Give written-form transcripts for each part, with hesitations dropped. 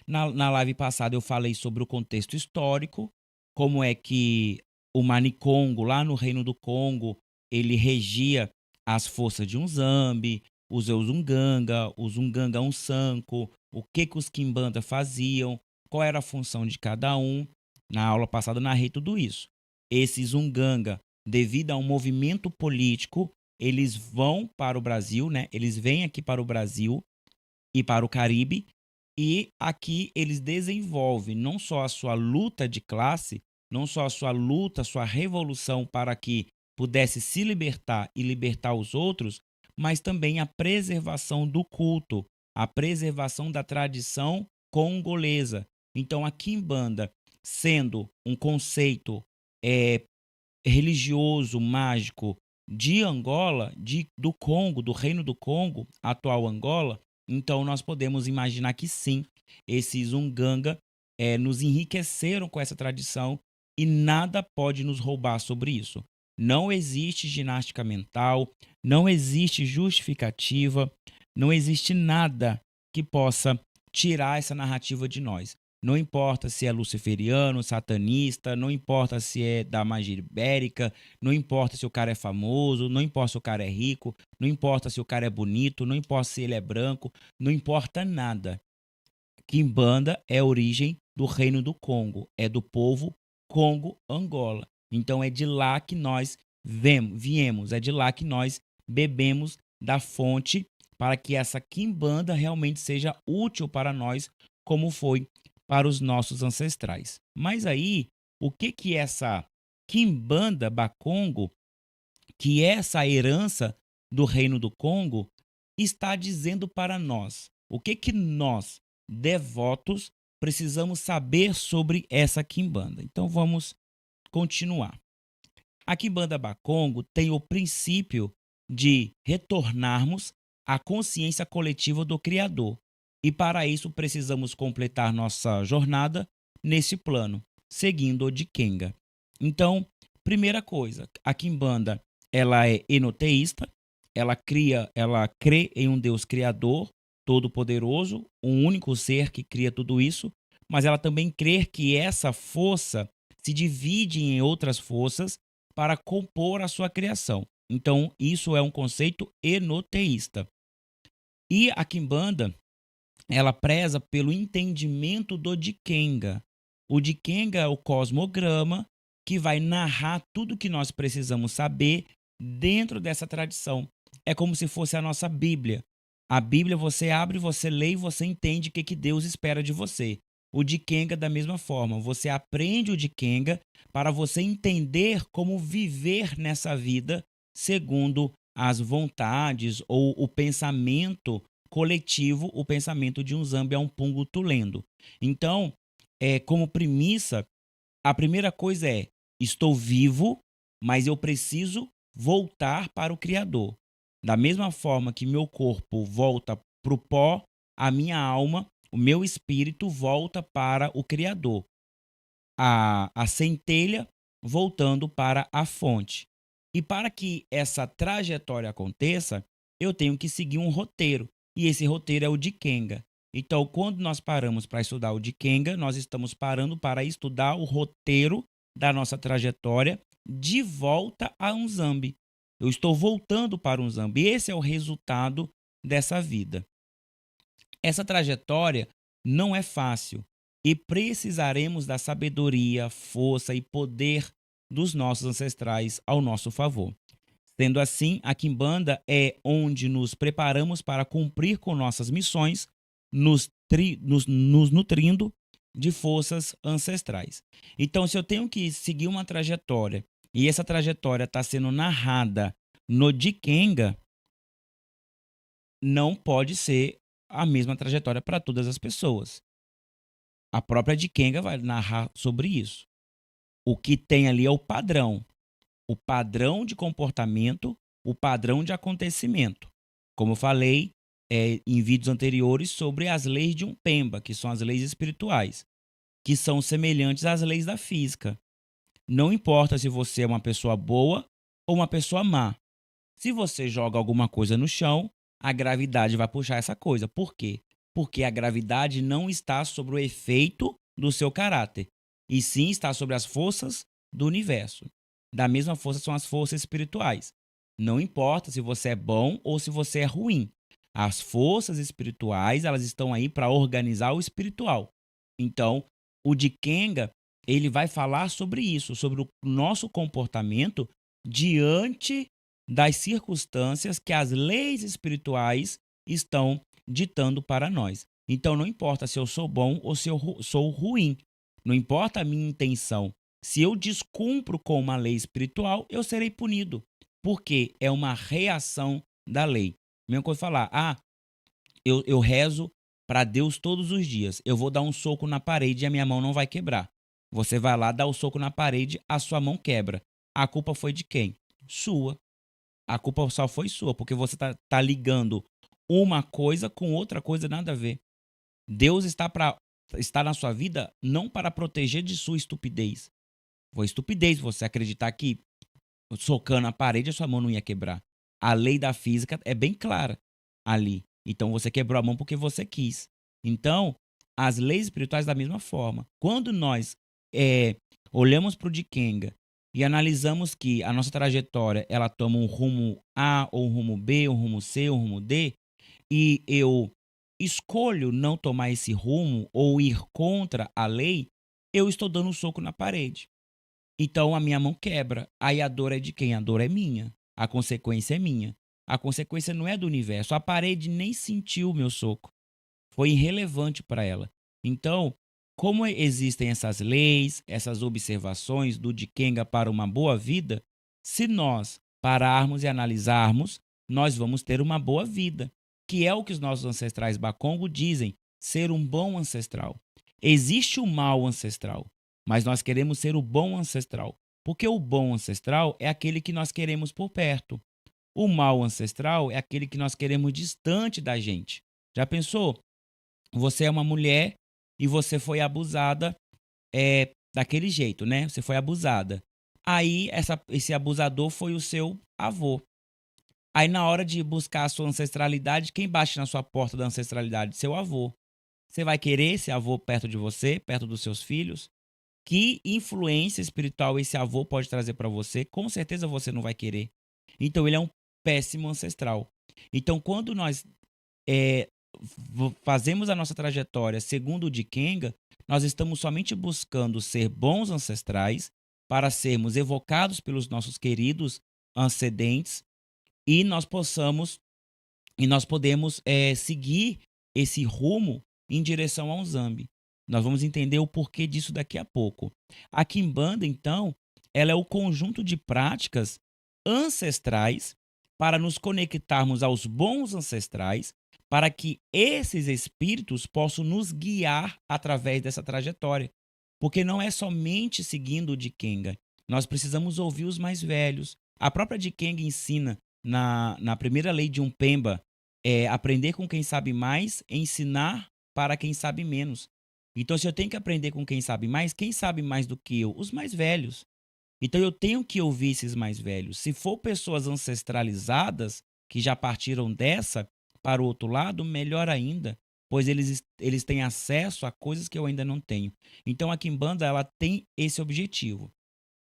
Na live passada eu falei sobre o contexto histórico, como é que o Manicongo, lá no Reino do Congo, ele regia as forças de Unzambi, os Unganga Unsanko, o que os Kimbanda faziam, qual era a função de cada um. Na aula passada eu narrei tudo isso. Esses Unganga, devido a um movimento político, eles vão para o Brasil, né? Eles vêm aqui para o Brasil e para o Caribe, e aqui eles desenvolvem não só a sua luta de classe, não só a sua luta, a sua revolução para que pudesse se libertar e libertar os outros, mas também a preservação do culto, a preservação da tradição congolesa. Então, a Kimbanda, sendo um conceito é, religioso, mágico de Angola, do Congo, do Reino do Congo, atual Angola, então nós podemos imaginar que sim, esses Unganga nos enriqueceram com essa tradição e nada pode nos roubar sobre isso. Não existe ginástica mental, não existe justificativa, não existe nada que possa tirar essa narrativa de nós. Não importa se é luciferiano, satanista, não importa se é da magia ibérica, não importa se o cara é famoso, não importa se o cara é rico, não importa se o cara é bonito, não importa se ele é branco, não importa nada. Kimbanda é a origem do Reino do Congo, é do povo Congo-Angola. Então é de lá que nós viemos, é de lá que nós bebemos da fonte para que essa Kimbanda realmente seja útil para nós, como foi para os nossos ancestrais. Mas aí, o que essa Kimbanda Bakongo, que é essa herança do Reino do Congo, está dizendo para nós? O que nós, devotos, precisamos saber sobre essa Kimbanda? Então vamos continuar. A Kimbanda Bakongo tem o princípio de retornarmos à consciência coletiva do Criador. E para isso precisamos completar nossa jornada nesse plano, seguindo o Dikenga. Então, primeira coisa, a Kimbanda, ela é enoteísta, ela crê em um Deus criador, todo-poderoso, um único ser que cria tudo isso, mas ela também crê que essa força se divide em outras forças para compor a sua criação. Então, isso é um conceito enoteísta. E a Kimbanda, ela preza pelo entendimento do Dikenga. O Dikenga é o cosmograma que vai narrar tudo que nós precisamos saber dentro dessa tradição. É como se fosse a nossa Bíblia. A Bíblia você abre, você lê e você entende o que Deus espera de você. O Dikenga da mesma forma. Você aprende o Dikenga para você entender como viver nessa vida segundo as vontades ou o pensamento coletivo, o pensamento de um Zambia um pungo tulendo. Então, como premissa, a primeira coisa é: estou vivo, mas eu preciso voltar para o Criador. Da mesma forma que meu corpo volta para o pó, a minha alma, o meu espírito volta para o Criador. A centelha voltando para a fonte. E para que essa trajetória aconteça, eu tenho que seguir um roteiro. E esse roteiro é o Dikenga. Então, quando nós paramos para estudar o Dikenga, nós estamos parando para estudar o roteiro da nossa trajetória de volta a Unzambi. Eu estou voltando para Unzambi. Esse é o resultado dessa vida. Essa trajetória não é fácil e precisaremos da sabedoria, força e poder dos nossos ancestrais ao nosso favor. Sendo assim, a Kimbanda é onde nos preparamos para cumprir com nossas missões, nos nutrindo de forças ancestrais. Então, se eu tenho que seguir uma trajetória e essa trajetória está sendo narrada no Dikenga, não pode ser a mesma trajetória para todas as pessoas. A própria Dikenga vai narrar sobre isso. O que tem ali é o padrão de comportamento, o padrão de acontecimento. Como eu falei em vídeos anteriores sobre as leis de Umpemba, que são as leis espirituais, que são semelhantes às leis da física. Não importa se você é uma pessoa boa ou uma pessoa má. Se você joga alguma coisa no chão, a gravidade vai puxar essa coisa. Por quê? Porque a gravidade não está sobre o efeito do seu caráter, e sim está sobre as forças do universo. Da mesma força são as forças espirituais. Não importa se você é bom ou se você é ruim. As forças espirituais, elas estão aí para organizar o espiritual. Então, o Dikenga, ele vai falar sobre isso, sobre o nosso comportamento diante das circunstâncias que as leis espirituais estão ditando para nós. Então, não importa se eu sou bom ou se eu sou ruim. Não importa a minha intenção. Se eu descumpro com uma lei espiritual, eu serei punido. Porque é uma reação da lei. Mesma coisa falar, eu rezo para Deus todos os dias. Eu vou dar um soco na parede e a minha mão não vai quebrar. Você vai lá, dá o soco na parede, a sua mão quebra. A culpa foi de quem? Sua. A culpa só foi sua, porque você tá ligando uma coisa com outra coisa nada a ver. Deus está na sua vida não para proteger de sua estupidez. Foi estupidez você acreditar que socando a parede a sua mão não ia quebrar. A lei da física é bem clara ali. Então você quebrou a mão porque você quis. Então, as leis espirituais da mesma forma. Quando nós olhamos para o Dikenga e analisamos que a nossa trajetória ela toma um rumo A, ou um rumo B, um rumo C, um rumo D, e eu escolho não tomar esse rumo ou ir contra a lei, eu estou dando um soco na parede. Então a minha mão quebra. Aí a dor é de quem? A dor é minha. A consequência é minha. A consequência não é do universo. A parede nem sentiu o meu soco. Foi irrelevante para ela. Então, como existem essas leis, essas observações do Dikenga para uma boa vida, se nós pararmos e analisarmos, nós vamos ter uma boa vida, que é o que os nossos ancestrais Bakongo dizem, ser um bom ancestral. Existe o mal ancestral, mas nós queremos ser o bom ancestral, porque o bom ancestral é aquele que nós queremos por perto. O mal ancestral é aquele que nós queremos distante da gente. Já pensou? Você é uma mulher e você foi abusada daquele jeito, né? Você foi abusada. Aí esse abusador foi o seu avô. Aí na hora de buscar a sua ancestralidade, quem bate na sua porta da ancestralidade? Seu avô. Você vai querer esse avô perto de você, perto dos seus filhos? Que influência espiritual esse avô pode trazer para você? Com certeza você não vai querer. Então ele é um péssimo ancestral. Então quando nós é, fazemos a nossa trajetória segundo o Dikenga, nós estamos somente buscando ser bons ancestrais para sermos evocados pelos nossos queridos ancedentes e nós podemos seguir esse rumo em direção ao Zambi. Nós vamos entender o porquê disso daqui a pouco. A Quimbanda, então, ela é o conjunto de práticas ancestrais para nos conectarmos aos bons ancestrais, para que esses espíritos possam nos guiar através dessa trajetória. Porque não é somente seguindo o Dikenga. Nós precisamos ouvir os mais velhos. A própria Dikenga ensina na primeira lei de Umpemba, aprender com quem sabe mais, ensinar para quem sabe menos. Então, se eu tenho que aprender com quem sabe mais do que eu? Os mais velhos. Então, eu tenho que ouvir esses mais velhos. Se for pessoas ancestralizadas, que já partiram dessa para o outro lado, melhor ainda, pois eles têm acesso a coisas que eu ainda não tenho. Então, a Quimbanda, ela tem esse objetivo,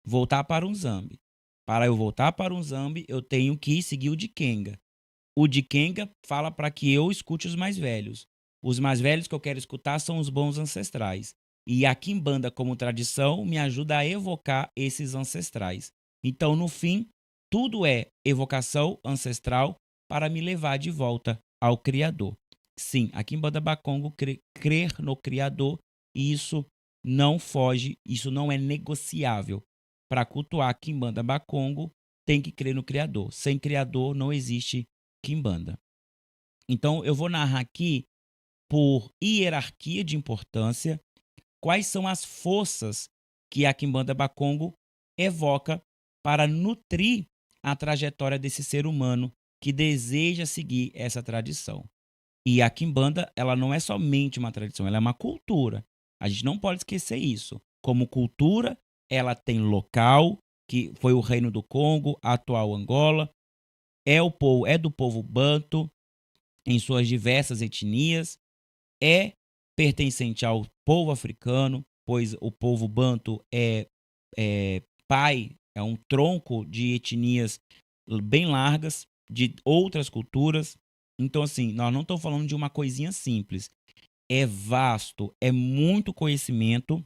voltar para um Zambi. Para eu voltar para um Zambi, eu tenho que seguir o Dikenga. O Dikenga fala para que eu escute os mais velhos. Os mais velhos que eu quero escutar são os bons ancestrais. E a Quimbanda, como tradição, me ajuda a evocar esses ancestrais. Então, no fim, tudo é evocação ancestral para me levar de volta ao Criador. Sim, a Quimbanda Bakongo crer no Criador, e isso não foge, isso não é negociável. Para cultuar a Quimbanda Bakongo, tem que crer no Criador. Sem Criador não existe Quimbanda. Então, eu vou narrar aqui, por hierarquia de importância, quais são as forças que a Quimbanda Bakongo evoca para nutrir a trajetória desse ser humano que deseja seguir essa tradição. E a Quimbanda, ela não é somente uma tradição, ela é uma cultura. A gente não pode esquecer isso. Como cultura, ela tem local, que foi o Reino do Congo, a atual Angola, é do povo banto, em suas diversas etnias, é pertencente ao povo africano, pois o povo banto é um tronco de etnias bem largas, de outras culturas. Então, assim, nós não estamos falando de uma coisinha simples. É vasto, é muito conhecimento.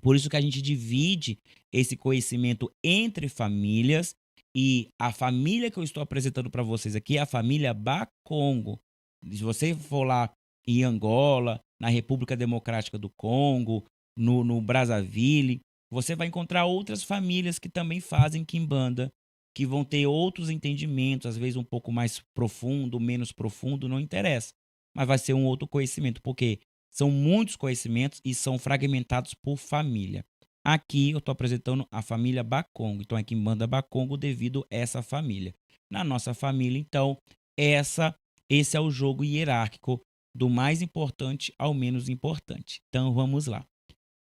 Por isso que a gente divide esse conhecimento entre famílias. E a família que eu estou apresentando para vocês aqui é a família Bakongo. Se você for lá em Angola, na República Democrática do Congo, no Brazzaville, você vai encontrar outras famílias que também fazem quimbanda, que vão ter outros entendimentos, às vezes um pouco mais profundo, menos profundo, não interessa. Mas vai ser um outro conhecimento, porque são muitos conhecimentos e são fragmentados por família. Aqui eu estou apresentando a família Bakongo. Então, é quimbanda Bakongo devido a essa família. Na nossa família, então, esse é o jogo hierárquico do mais importante ao menos importante. Então, vamos lá.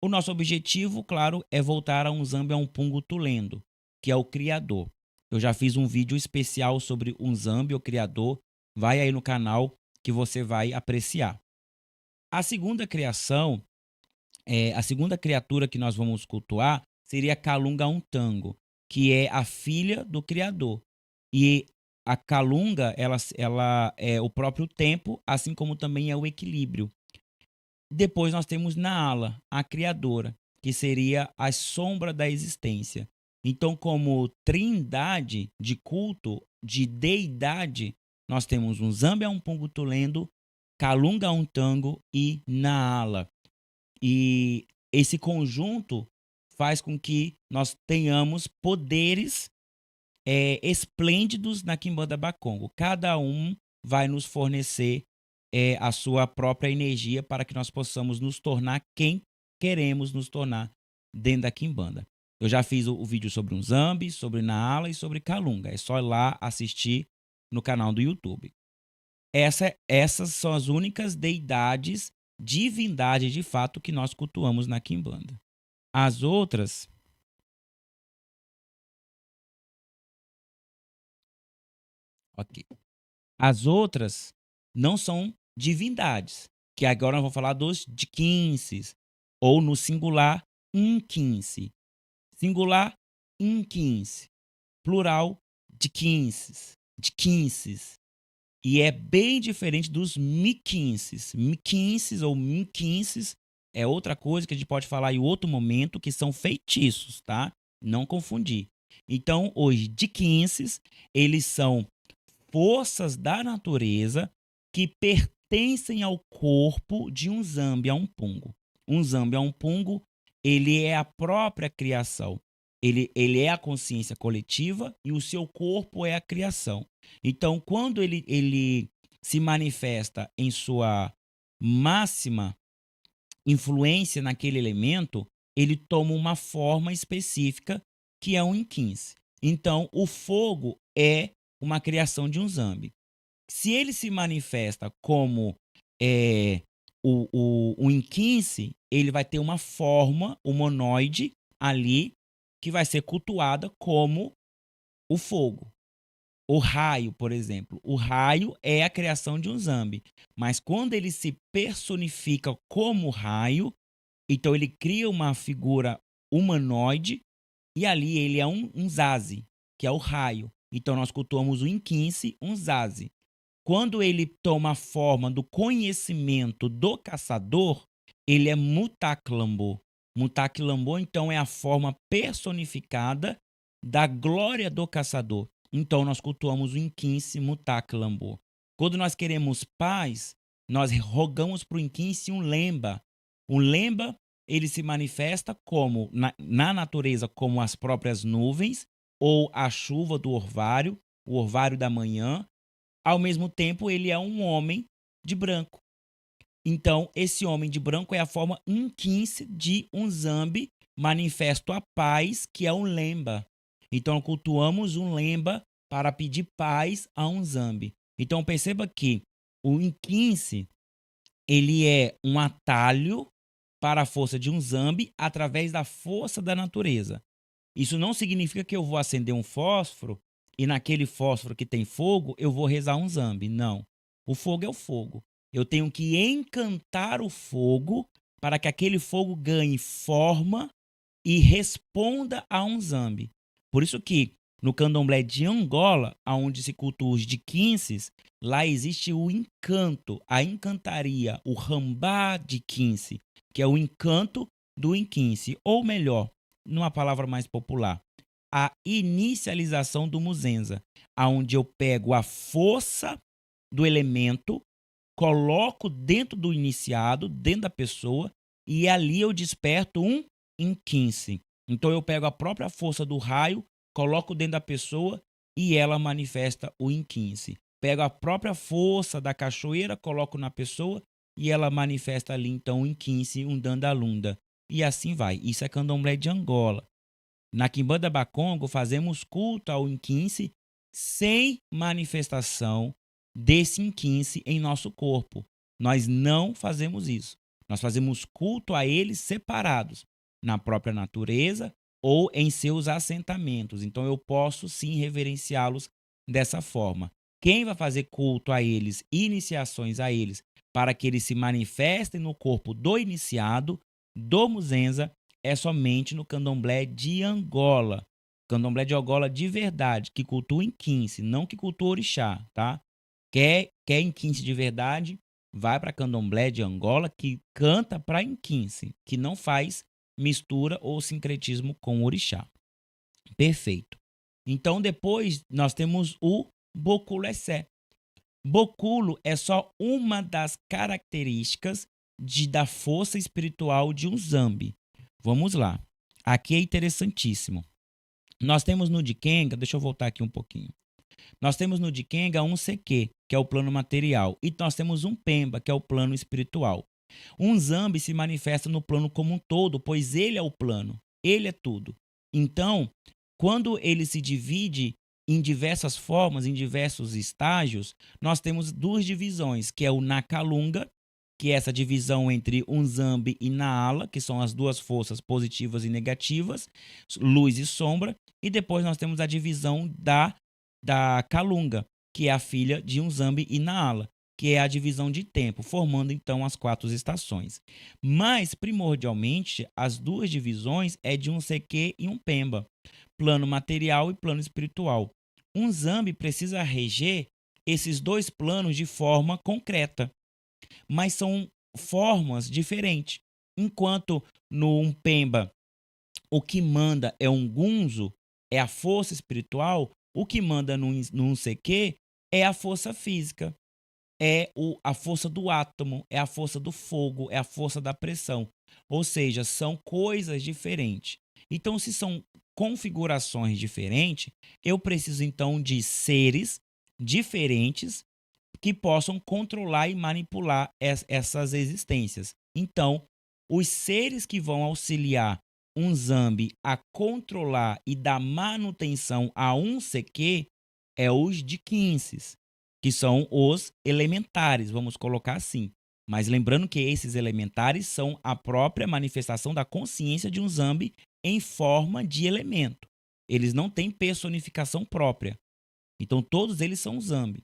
O nosso objetivo, claro, é voltar a Unzambi a Umpungo Tulendo, que é o criador. Eu já fiz um vídeo especial sobre Unzambi, o criador. Vai aí no canal que você vai apreciar. A segunda criação, a segunda criatura que nós vamos cultuar seria Kalunga Untango, que é a filha do Criador. E a Kalunga, ela é o próprio tempo, assim como também é o equilíbrio. Depois nós temos Naala, a criadora, que seria a sombra da existência. Então, como trindade de culto, de deidade, nós temos um Zambia Umpungu Tulendo, Kalunga Untango e Naala. E esse conjunto faz com que nós tenhamos poderes esplêndidos na Quimbanda Bakongo. Cada um vai nos fornecer a sua própria energia para que nós possamos nos tornar quem queremos nos tornar dentro da Quimbanda. Eu já fiz o vídeo sobre Unzambi, sobre Naala e sobre Kalunga. É só ir lá assistir no canal do YouTube. Essas são as únicas deidades, divindades de fato que nós cultuamos na Quimbanda. As outras, ok. As outras não são divindades, que agora nós vamos falar dos Dquinces, ou no singular, Inquince. Singular, Inquince. Plural, Dquinces. Dquinces. E é bem diferente dos miquinces. Miquinces ou minquinces é outra coisa que a gente pode falar em outro momento, que são feitiços, tá? Não confundir. Então, os diquinces, eles são forças da natureza que pertencem ao corpo de um Zambia Umpungo. Um Zambia Umpungo, ele é a própria criação. Ele é a consciência coletiva e o seu corpo é a criação. Então, quando ele se manifesta em sua máxima influência naquele elemento, ele toma uma forma específica que é um inquince. Então, o fogo é uma criação de um Zambi. Se ele se manifesta como o inquince, ele vai ter uma forma humanoide ali que vai ser cultuada como o fogo. O raio, por exemplo. O raio é a criação de um Zambi. Mas quando ele se personifica como raio, então ele cria uma figura humanoide e ali ele é um Zazi, que é o raio. Então nós cultuamos o Inquince, um Zazi. Quando ele toma a forma do conhecimento do caçador, ele é Mutaklambo. Mutaklambo, então, é a forma personificada da glória do caçador. Então, nós cultuamos o Inquince Mutaklambo. Quando nós queremos paz, nós rogamos para o Inquince um Lemba. O Lemba, ele se manifesta como na natureza como as próprias nuvens ou a chuva do orvalho, o orvalho da manhã. Ao mesmo tempo, ele é um homem de branco. Então, esse homem de branco é a forma 1/15 de um Zambi manifesto a paz, que é um Lemba. Então, cultuamos um Lemba para pedir paz a um Zambi. Então, perceba que o 1/15 ele é um atalho para a força de um Zambi através da força da natureza. Isso não significa que eu vou acender um fósforo e naquele fósforo que tem fogo, eu vou rezar um Zambi. Não. O fogo é o fogo. Eu tenho que encantar o fogo para que aquele fogo ganhe forma e responda a um zambi. Por isso que no candomblé de Angola, onde se cultua os diquinces, lá existe o encanto, a encantaria, o rambá de quince, que é o encanto do inquince, ou melhor, numa palavra mais popular, a inicialização do muzenza, aonde eu pego a força do elemento, coloco dentro do iniciado, dentro da pessoa, e ali eu desperto um inquince. Então eu pego a própria força do raio, coloco dentro da pessoa e ela manifesta o inquince. Pego a própria força da cachoeira, coloco na pessoa e ela manifesta ali então o inquince, um dandalunda. E assim vai. Isso é candomblé de Angola. Na Quimbanda Bakongo fazemos culto ao inquince sem manifestação desse inquince em nosso corpo. Nós não fazemos isso. Nós fazemos culto a eles separados, na própria natureza ou em seus assentamentos. Então eu posso sim reverenciá-los dessa forma. Quem vai fazer culto a eles, iniciações a eles, para que eles se manifestem no corpo do iniciado, do Muzenza, é somente no candomblé de Angola. Candomblé de Angola de verdade, que cultua em quince, não que cultua orixá, tá? Quer em quince de verdade, vai para candomblé de Angola, que canta para em quince, que não faz mistura ou sincretismo com orixá. Perfeito. Então depois nós temos o Boculo Essé. Boculo é só uma das características da força espiritual de um zambi. Vamos lá. Aqui é interessantíssimo. Nós temos no Dikenga, deixa eu voltar aqui um pouquinho. Nós temos no Dikenga um CQ, que é o plano material, e nós temos um Pemba, que é o plano espiritual. Um zambi se manifesta no plano como um todo, pois ele é o plano, ele é tudo. Então, quando ele se divide em diversas formas, em diversos estágios, nós temos duas divisões, que é o Nakalunga, que é essa divisão entre Unzambi e Naala, que são as duas forças positivas e negativas, luz e sombra, e depois nós temos a divisão da Kalunga, que é a filha de Unzambi e Naala, que é a divisão de tempo, formando então as 4 estações. Mas, primordialmente, as duas divisões é de um CQ e um Pemba, plano material e plano espiritual. Um Zambi precisa reger esses dois planos de forma concreta, mas são formas diferentes. Enquanto no Umpemba o que manda é um gunzo, é a força espiritual, o que manda no CQ é a força física, a força do átomo, é a força do fogo, é a força da pressão. Ou seja, são coisas diferentes. Então, se são configurações diferentes, eu preciso então de seres diferentes que possam controlar e manipular essas existências. Então, os seres que vão auxiliar um Zambi a controlar e dar manutenção a um CQ é os Diquinces, que são os elementares, vamos colocar assim. Mas lembrando que esses elementares são a própria manifestação da consciência de um Zambi em forma de elemento. Eles não têm personificação própria. Então, todos eles são Zambi.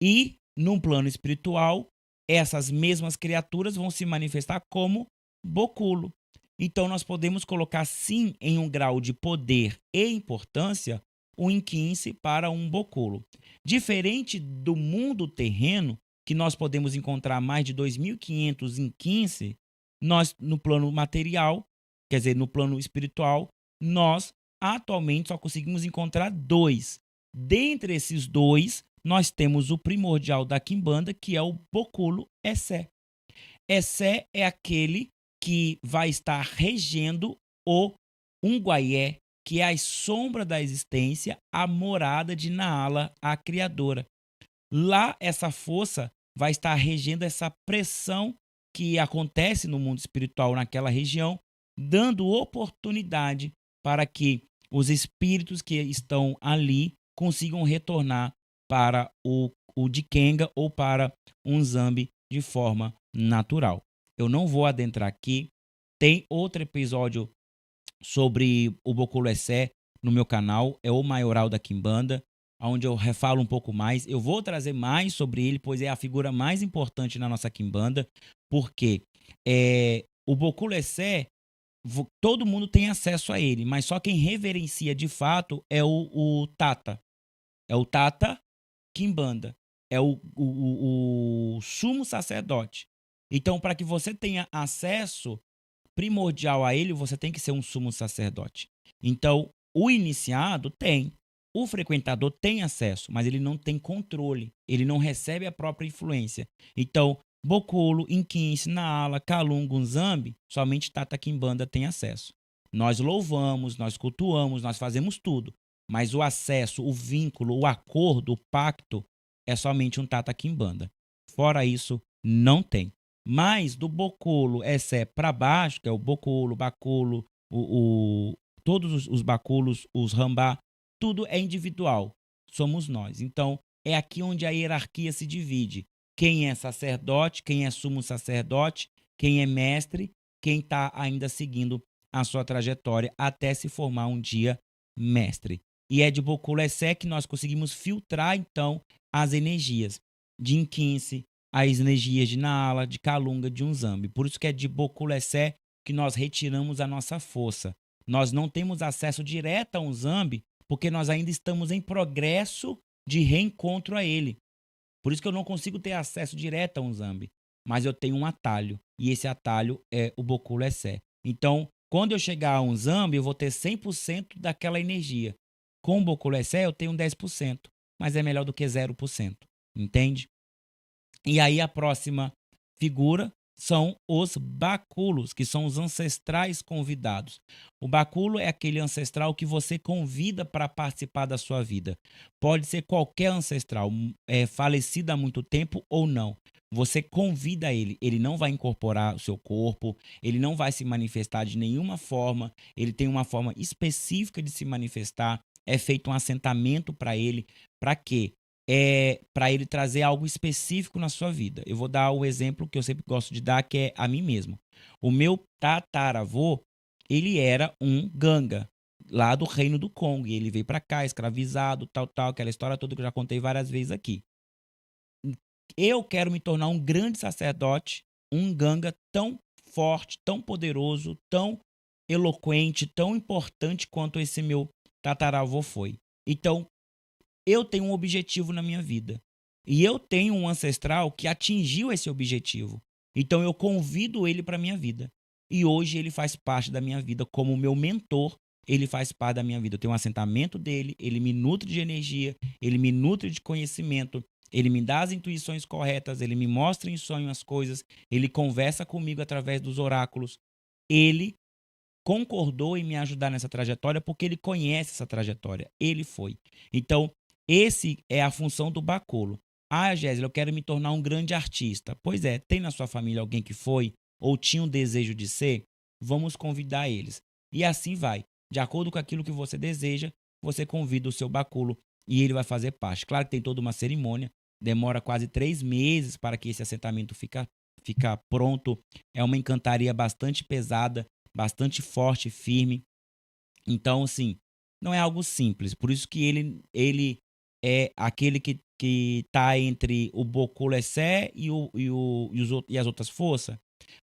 E, num plano espiritual, essas mesmas criaturas vão se manifestar como Boculo. Então, nós podemos colocar, sim, em um grau de poder e importância, um inquince para um Boculo. Diferente do mundo terreno, que nós podemos encontrar mais de 2.500 inquince, nós, no plano material, quer dizer, no plano espiritual, nós atualmente só conseguimos encontrar 2. Dentre esses 2, nós temos o primordial da Quimbanda, que é o Boculo Essé. Essé é aquele que vai estar regendo o Unguaié, que é a sombra da existência, a morada de Naala, a criadora. Lá, essa força vai estar regendo essa pressão que acontece no mundo espiritual naquela região, dando oportunidade para que os espíritos que estão ali consigam retornar para o Dikenga ou para um Zambi de forma natural. Eu não vou adentrar aqui. Tem outro episódio sobre o Boculo Essé no meu canal, é o Maioral da Quimbanda, onde eu refalo um pouco mais. Eu vou trazer mais sobre ele, pois é a figura mais importante na nossa quimbanda, porque o Boculessé, todo mundo tem acesso a ele, mas só quem reverencia de fato é o Tata. É o Tata Quimbanda. É o sumo sacerdote. Então, para que você tenha acesso primordial a ele, você tem que ser um sumo sacerdote. Então, o iniciado tem. O frequentador tem acesso, mas ele não tem controle. Ele não recebe a própria influência. Então, Bokolo, Inquince, Naala, Kalunga, Nzambi, somente Tata Quimbanda tem acesso. Nós louvamos, nós cultuamos, nós fazemos tudo. Mas o acesso, o vínculo, o acordo, o pacto é somente um Tata Quimbanda. Fora isso, não tem. Mas do Bokolo Essé para baixo, que é o Bokolo, Bacolo, todos os Bacolos, os Rambá, tudo é individual. Somos nós. Então, é aqui onde a hierarquia se divide. Quem é sacerdote, quem é sumo sacerdote, quem é mestre, quem está ainda seguindo a sua trajetória até se formar um dia mestre. E é de Bokolo Essé que nós conseguimos filtrar, então, as energias de Inquince, as energias de Naala, de Kalunga, de Nzambi. Por isso que é de Bokulessé que nós retiramos a nossa força. Nós não temos acesso direto a Nzambi porque nós ainda estamos em progresso de reencontro a ele. Por isso que eu não consigo ter acesso direto a Nzambi, mas eu tenho um atalho, e esse atalho é o Bokulessé. Então, quando eu chegar a Nzambi, eu vou ter 100% daquela energia. Com o Bokulessé eu tenho 10%, mas é melhor do que 0%, entende? E aí a próxima figura são os baculos, que são os ancestrais convidados. O baculo é aquele ancestral que você convida para participar da sua vida. Pode ser qualquer ancestral, falecido há muito tempo ou não. Você convida ele, ele não vai incorporar o seu corpo, ele não vai se manifestar de nenhuma forma, ele tem uma forma específica de se manifestar, é feito um assentamento para ele. Para quê? Para ele trazer algo específico na sua vida. Eu vou dar o exemplo que eu sempre gosto de dar, que é a mim mesmo. O meu tataravô, ele era um ganga, lá do Reino do Congo, e ele veio para cá, escravizado, tal, aquela história toda que eu já contei várias vezes aqui. Eu quero me tornar um grande sacerdote, um ganga tão forte, tão poderoso, tão eloquente, tão importante quanto esse meu tataravô foi. Então, eu tenho um objetivo na minha vida. E eu tenho um ancestral que atingiu esse objetivo. Então eu convido ele para a minha vida. E hoje ele faz parte da minha vida como meu mentor. Ele faz parte da minha vida. Eu tenho um assentamento dele, ele me nutre de energia, ele me nutre de conhecimento, ele me dá as intuições corretas, ele me mostra em sonho as coisas, ele conversa comigo através dos oráculos. Ele concordou em me ajudar nessa trajetória porque ele conhece essa trajetória. Ele foi. Então, esse é a função do bacolo. Ah, Gésia, eu quero me tornar um grande artista. Pois é, tem na sua família alguém que foi ou tinha um desejo de ser? Vamos convidar eles. E assim vai. De acordo com aquilo que você deseja, você convida o seu bacolo e ele vai fazer parte. Claro que tem toda uma cerimônia, demora quase 3 meses para que esse assentamento fica pronto. É uma encantaria bastante pesada, bastante forte e firme. Então, assim, não é algo simples. Por isso que ele é aquele que está entre o Bokulessé e as outras forças.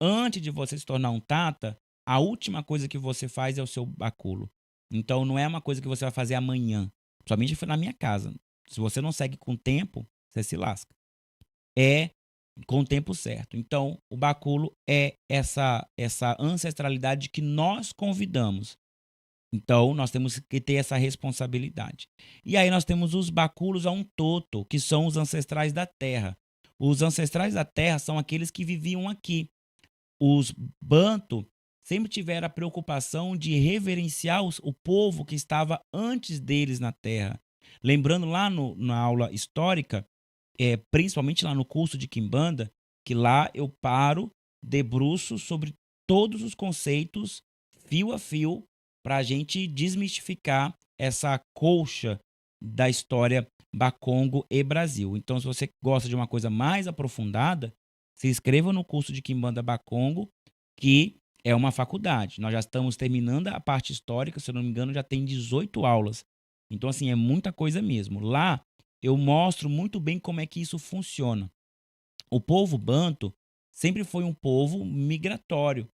Antes de você se tornar um Tata, a última coisa que você faz é o seu baculo. Então, não é uma coisa que você vai fazer amanhã. Somente foi na minha casa. Se você não segue com o tempo, você se lasca. É com o tempo certo. Então, o baculo é essa ancestralidade que nós convidamos. Então, nós temos que ter essa responsabilidade. E aí nós temos os baculos a um toto, que são os ancestrais da terra. Os ancestrais da terra são aqueles que viviam aqui. Os banto sempre tiveram a preocupação de reverenciar o povo que estava antes deles na terra. Lembrando lá na aula histórica, principalmente lá no curso de Quimbanda, que lá eu paro, debruço sobre todos os conceitos, fio a fio, para a gente desmistificar essa colcha da história Bakongo e Brasil. Então, se você gosta de uma coisa mais aprofundada, se inscreva no curso de Quimbanda Bakongo, que é uma faculdade. Nós já estamos terminando a parte histórica, se eu não me engano, já tem 18 aulas. Então, assim, é muita coisa mesmo. Lá eu mostro muito bem como é que isso funciona. O povo banto sempre foi um povo migratório,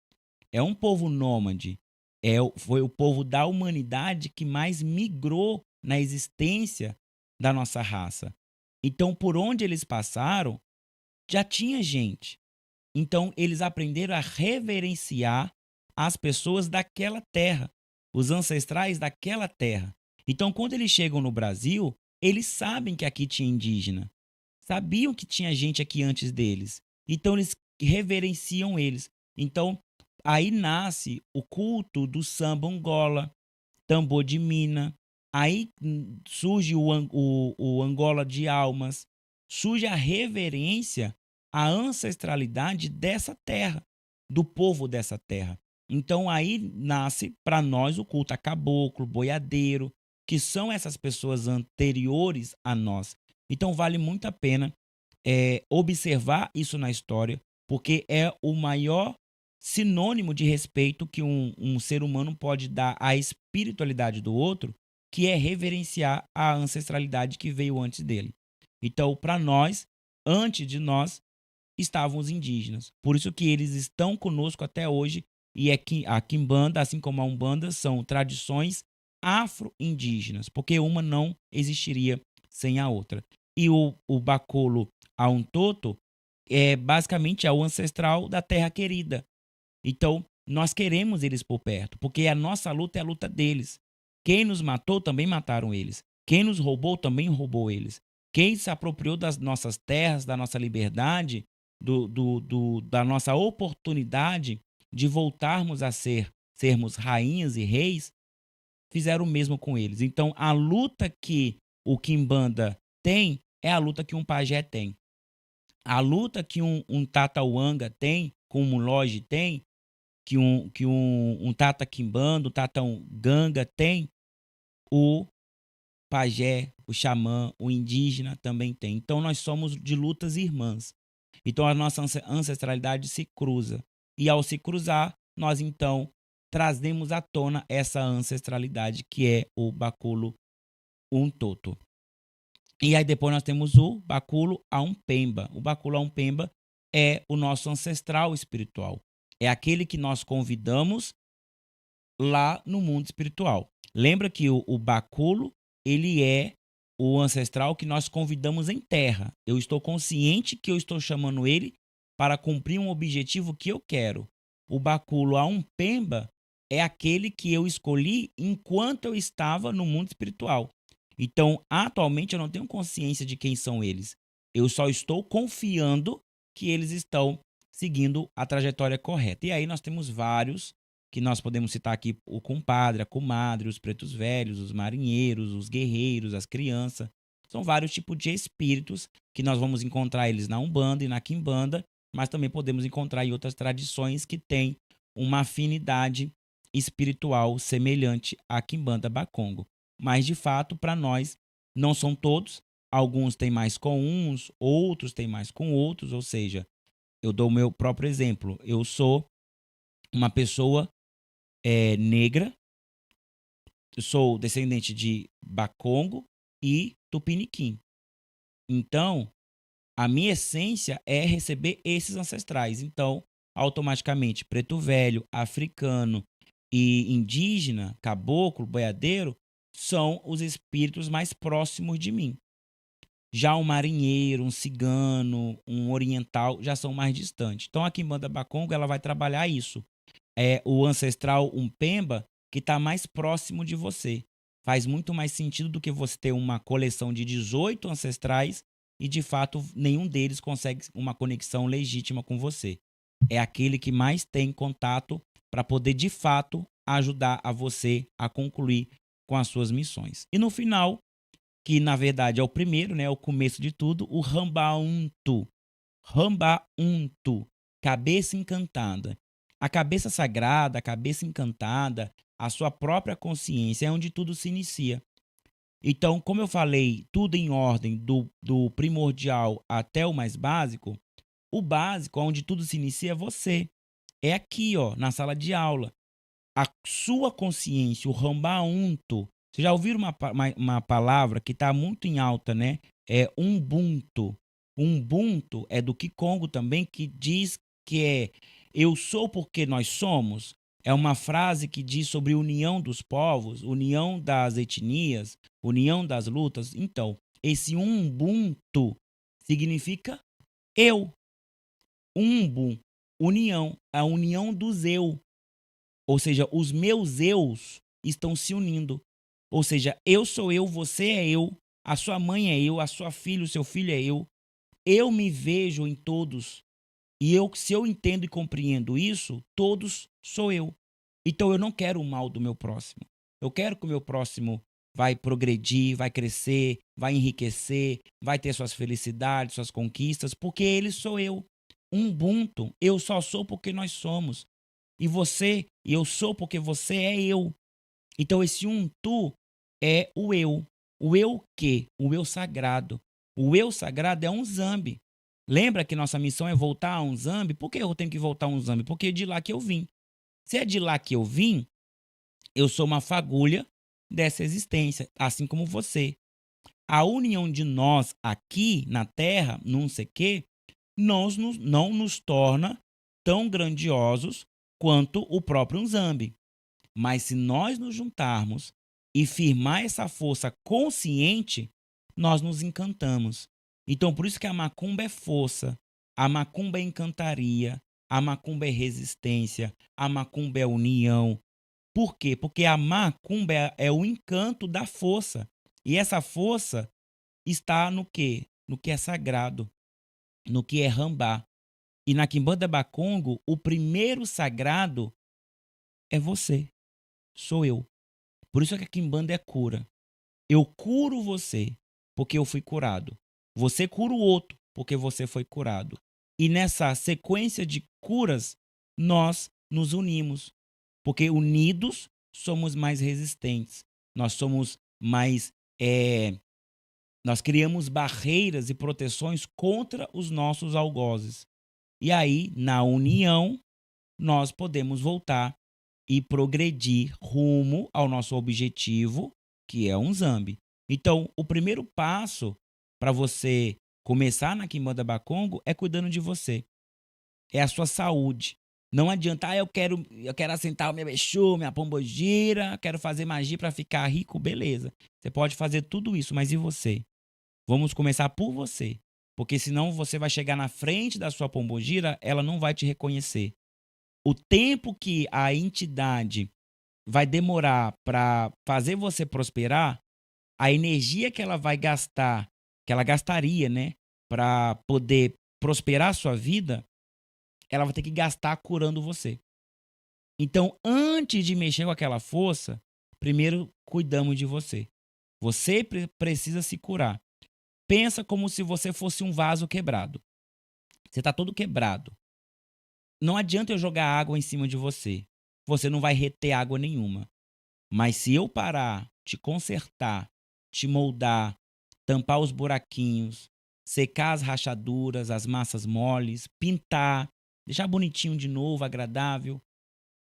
é um povo nômade, foi o povo da humanidade que mais migrou na existência da nossa raça. Então, por onde eles passaram, já tinha gente. Então, eles aprenderam a reverenciar as pessoas daquela terra, os ancestrais daquela terra. Então, quando eles chegam no Brasil, eles sabem que aqui tinha indígena, sabiam que tinha gente aqui antes deles. Então, eles reverenciam eles. Então, aí nasce o culto do samba Angola, tambor de mina. Aí surge o Angola de almas, surge a reverência à ancestralidade dessa terra, do povo dessa terra. Então aí nasce para nós o culto a caboclo, boiadeiro, que são essas pessoas anteriores a nós. Então vale muito a pena observar isso na história, porque é o maior sinônimo de respeito que um ser humano pode dar à espiritualidade do outro, que é reverenciar a ancestralidade que veio antes dele. Então, para nós, antes de nós, estavam os indígenas. Por isso que eles estão conosco até hoje, e é que a Quimbanda, assim como a Umbanda, são tradições afro-indígenas, porque uma não existiria sem a outra. E o Bacolo Auntoto basicamente é o ancestral da terra querida. Então, nós queremos eles por perto, porque a nossa luta é a luta deles. Quem nos matou também mataram eles. Quem nos roubou também roubou eles. Quem se apropriou das nossas terras, da nossa liberdade, da nossa oportunidade de voltarmos a sermos rainhas e reis, fizeram o mesmo com eles. Então, a luta que o Quimbanda tem é a luta que um pajé tem. A luta que um Tatauanga tem, como um Loge tem, que um Tata Quimbanda, um Tata Ganga tem, o pajé, o xamã, o indígena também tem. Então nós somos de lutas irmãs. Então a nossa ancestralidade se cruza. E ao se cruzar, nós então trazemos à tona essa ancestralidade que é o Baculo Untoto. E aí depois nós temos o Baculo Aumpemba. O Baculo Aumpemba é o nosso ancestral espiritual. É aquele que nós convidamos lá no mundo espiritual. Lembra que o Baculo, ele é o ancestral que nós convidamos em terra. Eu estou consciente que eu estou chamando ele para cumprir um objetivo que eu quero. O Baculo Aumpemba é aquele que eu escolhi enquanto eu estava no mundo espiritual. Então, atualmente eu não tenho consciência de quem são eles. Eu só estou confiando que eles estão seguindo a trajetória correta. E aí nós temos vários que nós podemos citar aqui: o compadre, a comadre, os pretos velhos, os marinheiros, os guerreiros, as crianças. São vários tipos de espíritos que nós vamos encontrar eles na Umbanda e na Quimbanda, mas também podemos encontrar em outras tradições que têm uma afinidade espiritual semelhante à Quimbanda Bakongo. Mas, de fato, para nós, não são todos. Alguns têm mais com uns, outros têm mais com outros. Ou seja, eu dou o meu próprio exemplo. Eu sou uma pessoa negra, sou descendente de Bakongo e Tupiniquim. Então, a minha essência é receber esses ancestrais. Então, automaticamente, preto velho, africano e indígena, caboclo, boiadeiro, são os espíritos mais próximos de mim. Já um marinheiro, um cigano, um oriental já são mais distantes. Então, a Quimbanda Bakongo ela vai trabalhar isso. É o ancestral Umpemba que está mais próximo de você. Faz muito mais sentido do que você ter uma coleção de 18 ancestrais e, de fato, nenhum deles consegue uma conexão legítima com você. É aquele que mais tem contato para poder, de fato, ajudar a você a concluir com as suas missões. E no final, que na verdade é o primeiro, né, é o começo de tudo, o Rambauntu. Rambauntu, cabeça encantada. A cabeça sagrada, a cabeça encantada, a sua própria consciência é onde tudo se inicia. Então, como eu falei, tudo em ordem, do primordial até o mais básico, o básico, onde tudo se inicia, é você. É aqui, ó, na sala de aula. A sua consciência, o Rambaunto, Vocês já ouviram uma palavra que está muito em alta, né? É Ubuntu. Ubuntu é do Kikongo também, que diz que é eu sou porque nós somos. É uma frase que diz sobre união dos povos, união das etnias, união das lutas. Então, esse Ubuntu significa eu. Umbu, união, a união dos eu. Ou seja, os meus eus estão se unindo. Ou seja, eu sou eu, você é eu, a sua mãe é eu, a sua filha, o seu filho é eu. Eu me vejo em todos. E se eu entendo e compreendo isso, todos sou eu. Então eu não quero o mal do meu próximo. Eu quero que o meu próximo vai progredir, vai crescer, vai enriquecer, vai ter suas felicidades, suas conquistas, porque ele sou eu. Ubuntu, eu só sou porque nós somos. E você, eu sou porque você é eu. Então esse tu é o eu. O eu que? O eu sagrado. O eu sagrado é um zambi. Lembra que nossa missão é voltar a um zambi? Por que eu tenho que voltar a um zambi? Porque é de lá que eu vim. Se é de lá que eu vim, eu sou uma fagulha dessa existência, assim como você. A união de nós aqui na Terra, não sei o quê, não nos torna tão grandiosos quanto o próprio Nzambi. Mas se nós nos juntarmos e firmar essa força consciente, nós nos encantamos. Então, por isso que a macumba é força, a macumba é encantaria, a macumba é resistência, a macumba é união. Por quê? Porque a macumba é o encanto da força. E essa força está no quê? No que é sagrado, no que é rambá. E na Quimbanda Bakongo, o primeiro sagrado é você, sou eu. Por isso é que a Quimbanda é cura. Eu curo você, porque eu fui curado. Você cura o outro, porque você foi curado. E nessa sequência de curas, nós nos unimos. Porque unidos somos mais resistentes. Nós somos mais. Nós criamos barreiras e proteções contra os nossos algozes. E aí, na união, nós podemos voltar e progredir rumo ao nosso objetivo, que é um zambi. Então, o primeiro passo para você começar na Quimbanda Bakongo é cuidando de você. É a sua saúde. Não adianta, eu quero assentar o meu Exu, minha pombogira, quero fazer magia para ficar rico, beleza. Você pode fazer tudo isso, mas e você? Vamos começar por você. Porque senão você vai chegar na frente da sua pombogira, ela não vai te reconhecer. O tempo que a entidade vai demorar para fazer você prosperar, a energia que ela vai gastar, que ela gastaria, né, para poder prosperar a sua vida, ela vai ter que gastar curando você. Então, antes de mexer com aquela força, primeiro cuidamos de você. Você precisa se curar. Pensa como se você fosse um vaso quebrado. Você está todo quebrado. Não adianta eu jogar água em cima de você. Você não vai reter água nenhuma. Mas se eu parar, te consertar, te moldar, tampar os buraquinhos, secar as rachaduras, as massas moles, pintar, deixar bonitinho de novo, agradável,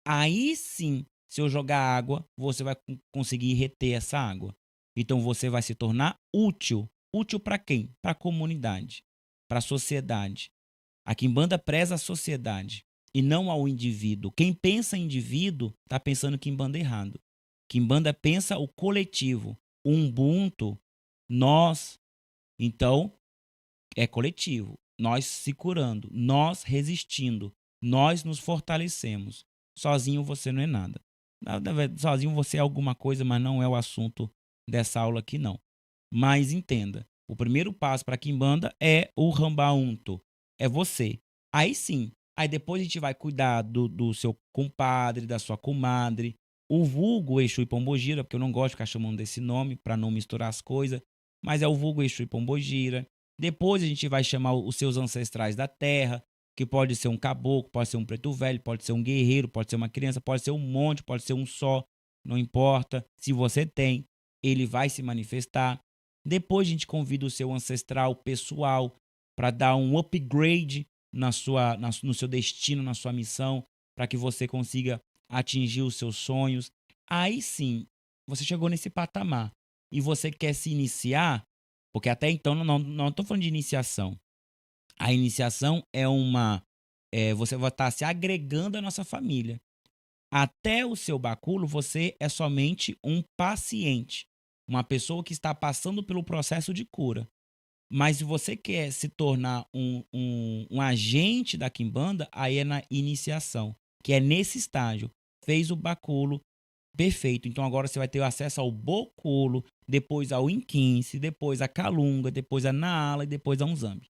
aí sim, se eu jogar água, você vai conseguir reter essa água. Então você vai se tornar útil. Útil para quem? Para a comunidade, para a sociedade. A Quimbanda preza a sociedade e não ao indivíduo. Quem pensa em indivíduo está pensando Quimbanda errado. Quimbanda pensa o coletivo, o Ubuntu, nós. Então, é coletivo. Nós se curando, nós resistindo, nós nos fortalecemos. Sozinho você não é nada. Sozinho você é alguma coisa, mas não é o assunto dessa aula aqui, não. Mas entenda, o primeiro passo para Quimbanda é o Rambaunto, é você. Aí sim, aí depois a gente vai cuidar do seu compadre, da sua comadre, o vulgo Exu e Pombogira, porque eu não gosto de ficar chamando desse nome para não misturar as coisas, mas é o vulgo Exu e Pombogira. Depois a gente vai chamar os seus ancestrais da terra, que pode ser um caboclo, pode ser um preto velho, pode ser um guerreiro, pode ser uma criança, pode ser um monte, pode ser um só, não importa. Se você tem, ele vai se manifestar. Depois a gente convida o seu ancestral pessoal para dar um upgrade no seu destino, na sua missão, para que você consiga atingir os seus sonhos. Aí sim, você chegou nesse patamar e você quer se iniciar, porque até então não estou falando de iniciação. A iniciação você vai estar se agregando à nossa família. Até o seu báculo, você é somente um paciente, uma pessoa que está passando pelo processo de cura. Mas se você quer se tornar um agente da quimbanda, aí é na iniciação, que é nesse estágio. Fez o báculo, perfeito. Então agora você vai ter acesso ao boculo, depois ao inquince, depois a calunga, depois a naala e depois a unzambi.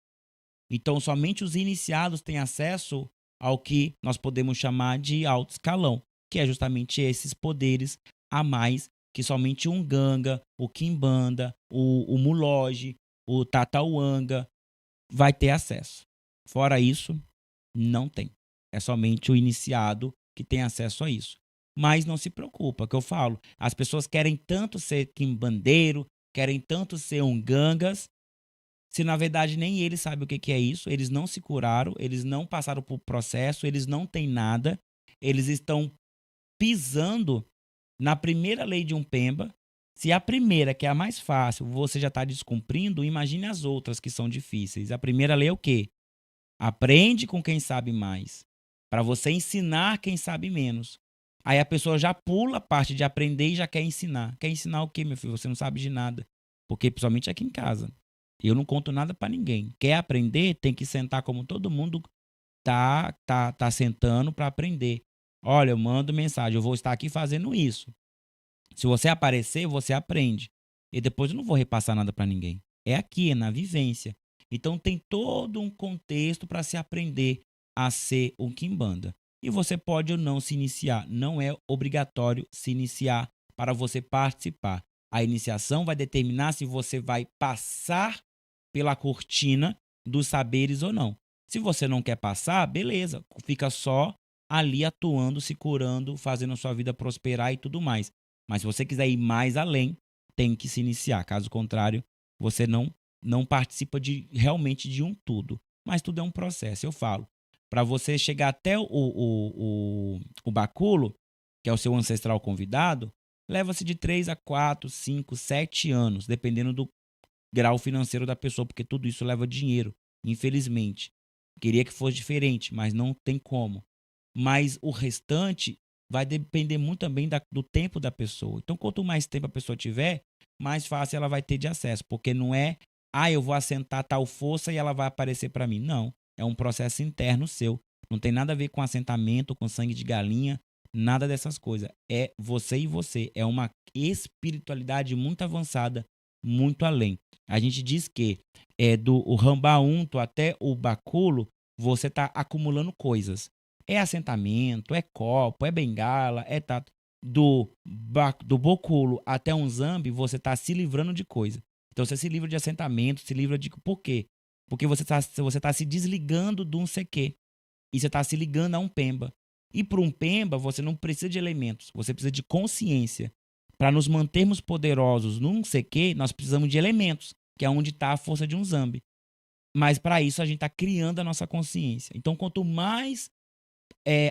Então somente os iniciados têm acesso ao que nós podemos chamar de alto escalão, que é justamente esses poderes a mais que somente um ganga, o quimbanda, o muloge, o tatauanga vai ter acesso. Fora isso, não tem. É somente o iniciado que tem acesso a isso. Mas não se preocupa, que eu falo. As pessoas querem tanto ser quimbandeiro, querem tanto ser um gangas, se na verdade nem eles sabem o que é isso, eles não se curaram, eles não passaram por processo, eles não têm nada, eles estão pisando na primeira lei de Umpemba. Se a primeira, que é a mais fácil, você já está descumprindo, imagine as outras que são difíceis. A primeira lei é o quê? Aprende com quem sabe mais, para você ensinar quem sabe menos. Aí a pessoa já pula a parte de aprender e já quer ensinar. Quer ensinar o quê, meu filho? Você não sabe de nada. Porque, principalmente aqui em casa, eu não conto nada para ninguém. Quer aprender, tem que sentar como todo mundo tá sentando para aprender. Olha, eu mando mensagem, eu vou estar aqui fazendo isso. Se você aparecer, você aprende. E depois eu não vou repassar nada para ninguém. É aqui, é na vivência. Então tem todo um contexto para se aprender a ser um quimbanda. E você pode ou não se iniciar. Não é obrigatório se iniciar para você participar. A iniciação vai determinar se você vai passar pela cortina dos saberes ou não. Se você não quer passar, beleza. Fica só ali atuando, se curando, fazendo a sua vida prosperar e tudo mais. Mas se você quiser ir mais além, tem que se iniciar. Caso contrário, você não participa realmente de um tudo. Mas tudo é um processo. Eu falo, para você chegar até o báculo, que é o seu ancestral convidado, leva-se de 3 a 4, 5, 7 anos, dependendo do grau financeiro da pessoa, porque tudo isso leva dinheiro, infelizmente. Queria que fosse diferente, mas não tem como. Mas o restante vai depender muito também do tempo da pessoa. Então, quanto mais tempo a pessoa tiver, mais fácil ela vai ter de acesso, porque não é, eu vou assentar tal força e ela vai aparecer para mim. Não, é um processo interno seu. Não tem nada a ver com assentamento, com sangue de galinha, nada dessas coisas. É você e você. É uma espiritualidade muito avançada, muito além. A gente diz que do Rambaunto até o Baculo, você está acumulando coisas. É assentamento, é copo, é bengala, do Boculo até um Zambi, você está se livrando de coisa. Então você se livra de assentamento, se livra de. Por quê? Porque você tá se desligando de um CQ. E você está se ligando a um Pemba. E para um Pemba, você não precisa de elementos, você precisa de consciência. Para nos mantermos poderosos num CQ, nós precisamos de elementos, que é onde está a força de um Zambi. Mas para isso a gente está criando a nossa consciência. Então, quanto mais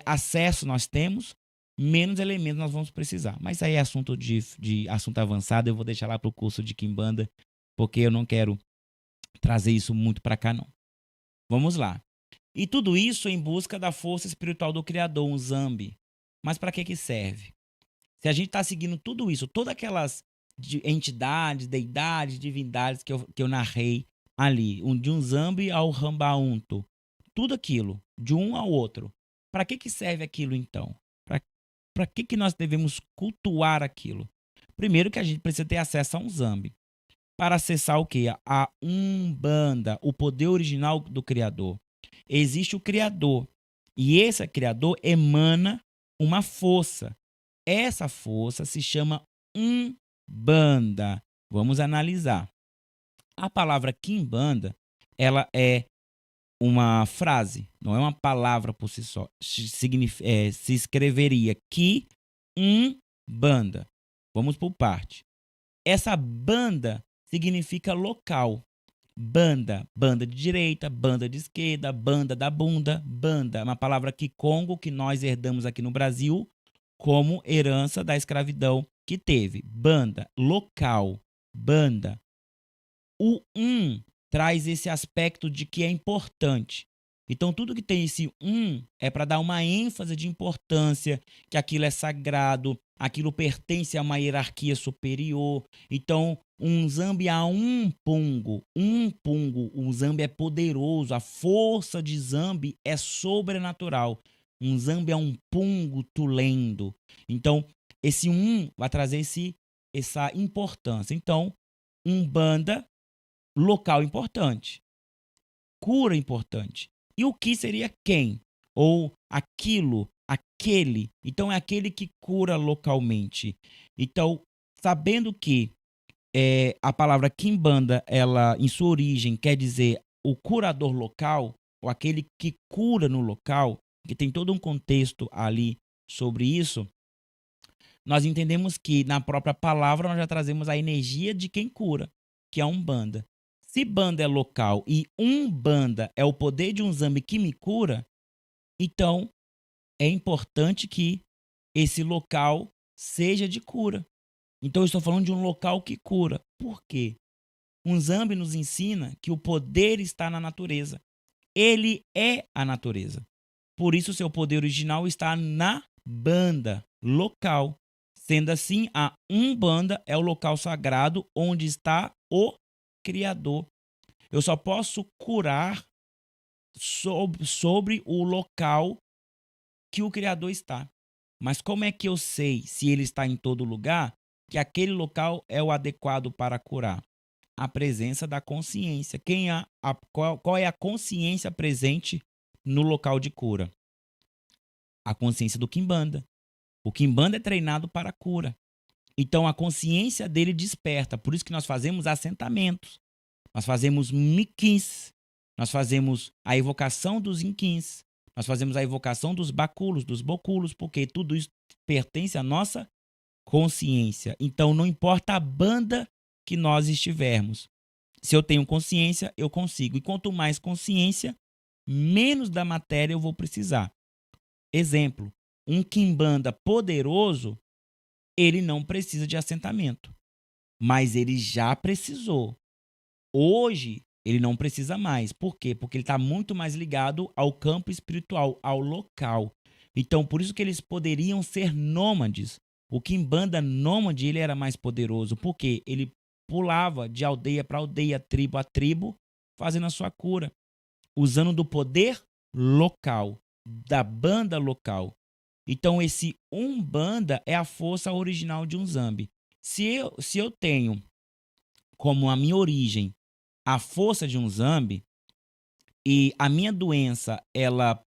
acesso nós temos, menos elementos nós vamos precisar. Mas aí é assunto de assunto avançado, eu vou deixar lá para o curso de Quimbanda, porque eu não quero trazer isso muito para cá, não. Vamos lá. E tudo isso em busca da força espiritual do Criador, um Zambi. Mas para que serve? Se a gente está seguindo tudo isso, todas aquelas entidades, deidades, divindades que eu narrei ali, de um Zambi ao Rambaunto, tudo aquilo, de um ao outro, para que serve aquilo então? Para que nós devemos cultuar aquilo? Primeiro que a gente precisa ter acesso a um Zambi. Para acessar o quê? A Umbanda, o poder original do Criador. Existe o Criador. E esse Criador emana uma força. Essa força se chama Umbanda. Vamos analisar. A palavra Quimbanda, ela é uma frase, não é uma palavra por si só. Se escreveria Quimbanda. Vamos por parte. Essa banda significa local. Banda de direita, banda de esquerda, banda da bunda, banda. É uma palavra Kikongo que nós herdamos aqui no Brasil como herança da escravidão que teve banda, local, banda. O traz esse aspecto de que é importante. Então, tudo que tem esse é para dar uma ênfase de importância, que aquilo é sagrado, aquilo pertence a uma hierarquia superior. Então, um zambi a um pungo, o zambi é poderoso, a força de zambi é sobrenatural. Um zambi é um pungo tulendo. Então, esse vai trazer essa importância. Então, banda local importante, cura importante. E o que seria quem? Ou aquilo, aquele. Então é aquele que cura localmente. Então, sabendo que a palavra Kimbanda, ela em sua origem quer dizer o curador local, ou aquele que cura no local, que tem todo um contexto ali sobre isso, nós entendemos que na própria palavra nós já trazemos a energia de quem cura, que é a Umbanda. Se banda é local e Umbanda é o poder de um zambi que me cura, então é importante que esse local seja de cura. Então eu estou falando de um local que cura. Por quê? Um zambi nos ensina que o poder está na natureza. Ele é a natureza. Por isso seu poder original está na banda local. Sendo assim, a Umbanda é o local sagrado onde está o Criador. Eu só posso curar sobre o local que o Criador está. Mas como é que eu sei se ele está em todo lugar que aquele local é o adequado para curar? A presença da consciência. Qual é a consciência presente no local de cura? A consciência do Kimbanda. O Kimbanda é treinado para a cura. Então a consciência dele desperta. Por isso que nós fazemos assentamentos. Nós fazemos miquins. Nós fazemos a evocação dos inquins. Nós fazemos a evocação dos baculos, dos boculos, porque tudo isso pertence à nossa consciência. Então não importa a banda que nós estivermos. Se eu tenho consciência, eu consigo. E quanto mais consciência, menos da matéria eu vou precisar. Exemplo, um quimbanda poderoso, ele não precisa de assentamento, mas ele já precisou. Hoje, ele não precisa mais. Por quê? Porque ele está muito mais ligado ao campo espiritual, ao local. Então, por isso que eles poderiam ser nômades. O quimbanda nômade, ele era mais poderoso, porque ele pulava de aldeia para aldeia, tribo a tribo, fazendo a sua cura, usando do poder local, da banda local. Então, esse Umbanda é a força original de um zambi. Se eu tenho como a minha origem a força de um zambi e a minha doença, ela